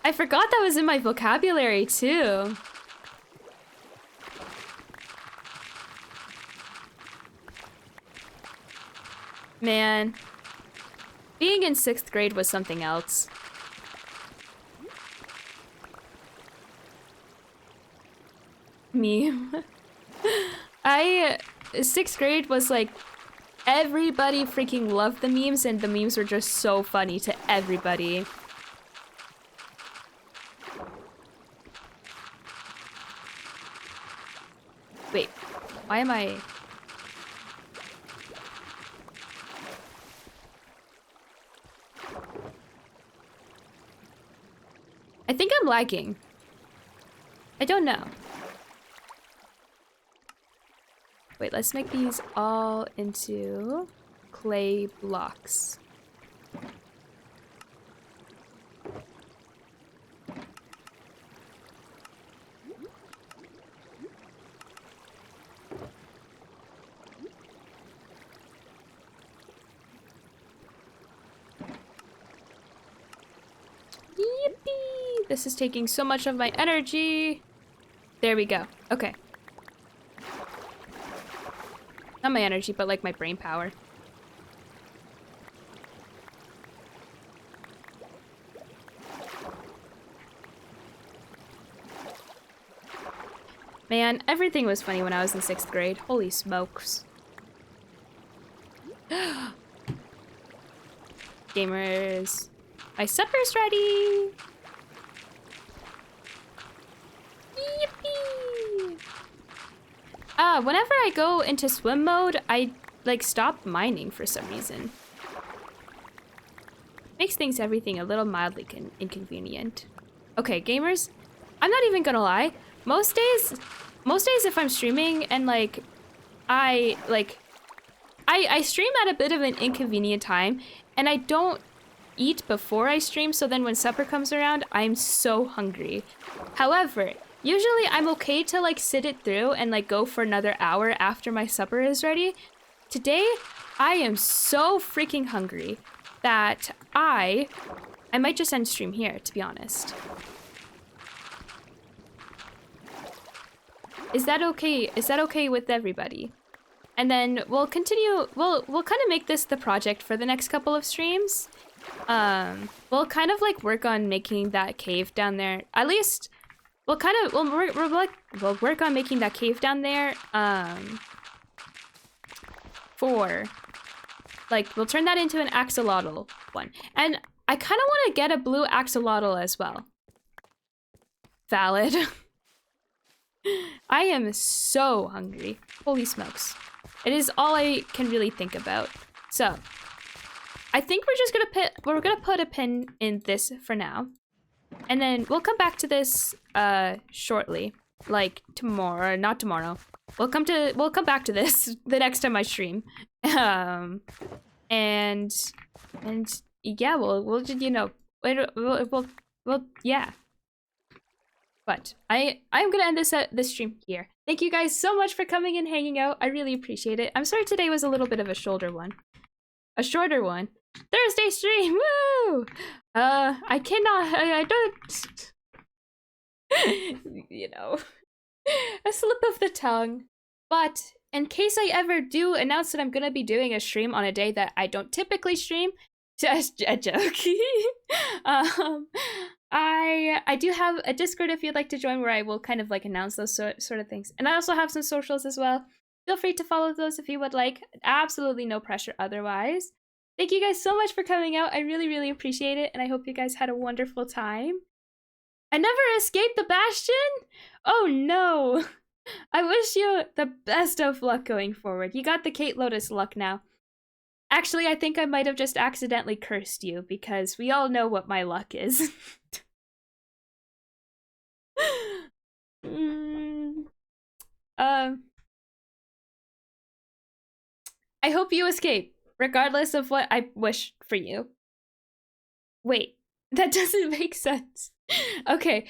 I forgot that was in my vocabulary too. Man, being in 6th grade was something else. Meme. 6th grade was like, everybody freaking loved the memes, and the memes were just so funny to everybody. Wait, why am I... I think I'm lagging. I don't know. Wait, let's make these all into clay blocks. Yippee! This is taking so much of my energy. There we go. Okay. Not my energy, but like my brain power. Man, everything was funny when I was in 6th grade. Holy smokes. Gamers, my supper's ready. Yippee! Whenever I go into swim mode, I like stop mining for some reason. Makes everything a little mildly inconvenient. Okay, gamers, I'm not even gonna lie. Most days if I'm streaming and like I stream at a bit of an inconvenient time and I don't eat before I stream, so then when supper comes around, I'm so hungry. However, usually I'm okay to like sit it through and like go for another hour after my supper is ready. Today, I am so freaking hungry that I might just end stream here, to be honest. Is that okay? Is that okay with everybody? And then we'll continue, we'll kind of make this the project for the next couple of streams. We'll kind of like work on making that cave down there. At least we'll work on making that cave down there. For like, we'll turn that into an axolotl one. And I kind of want to get a blue axolotl as well. Valid. I am so hungry. Holy smokes. It is all I can really think about. So, I think we're gonna put a pin in this for now. And then we'll come back to this shortly. Like tomorrow, not tomorrow. We'll come back to this the next time I stream. And yeah, we'll just, you know, we'll yeah. But I'm gonna end this stream here. Thank you guys so much for coming and hanging out. I really appreciate it. I'm sorry today was a little bit of a shorter one. Thursday stream, woo! I don't, you know, a slip of the tongue. But in case I ever do announce that I'm gonna be doing a stream on a day that I don't typically stream, just a joke. I do have a Discord if you'd like to join, where I will kind of like announce those sort of things. And I also have some socials as well. Feel free to follow those if you would like. Absolutely no pressure otherwise. Thank you guys so much for coming out. I really, really appreciate it. And I hope you guys had a wonderful time. I never escaped the Bastion? Oh no. I wish you the best of luck going forward. You got the katelotus luck now. Actually, I think I might have just accidentally cursed you, because we all know what my luck is. I hope you escape, regardless of what I wish for you. Wait, that doesn't make sense. Okay,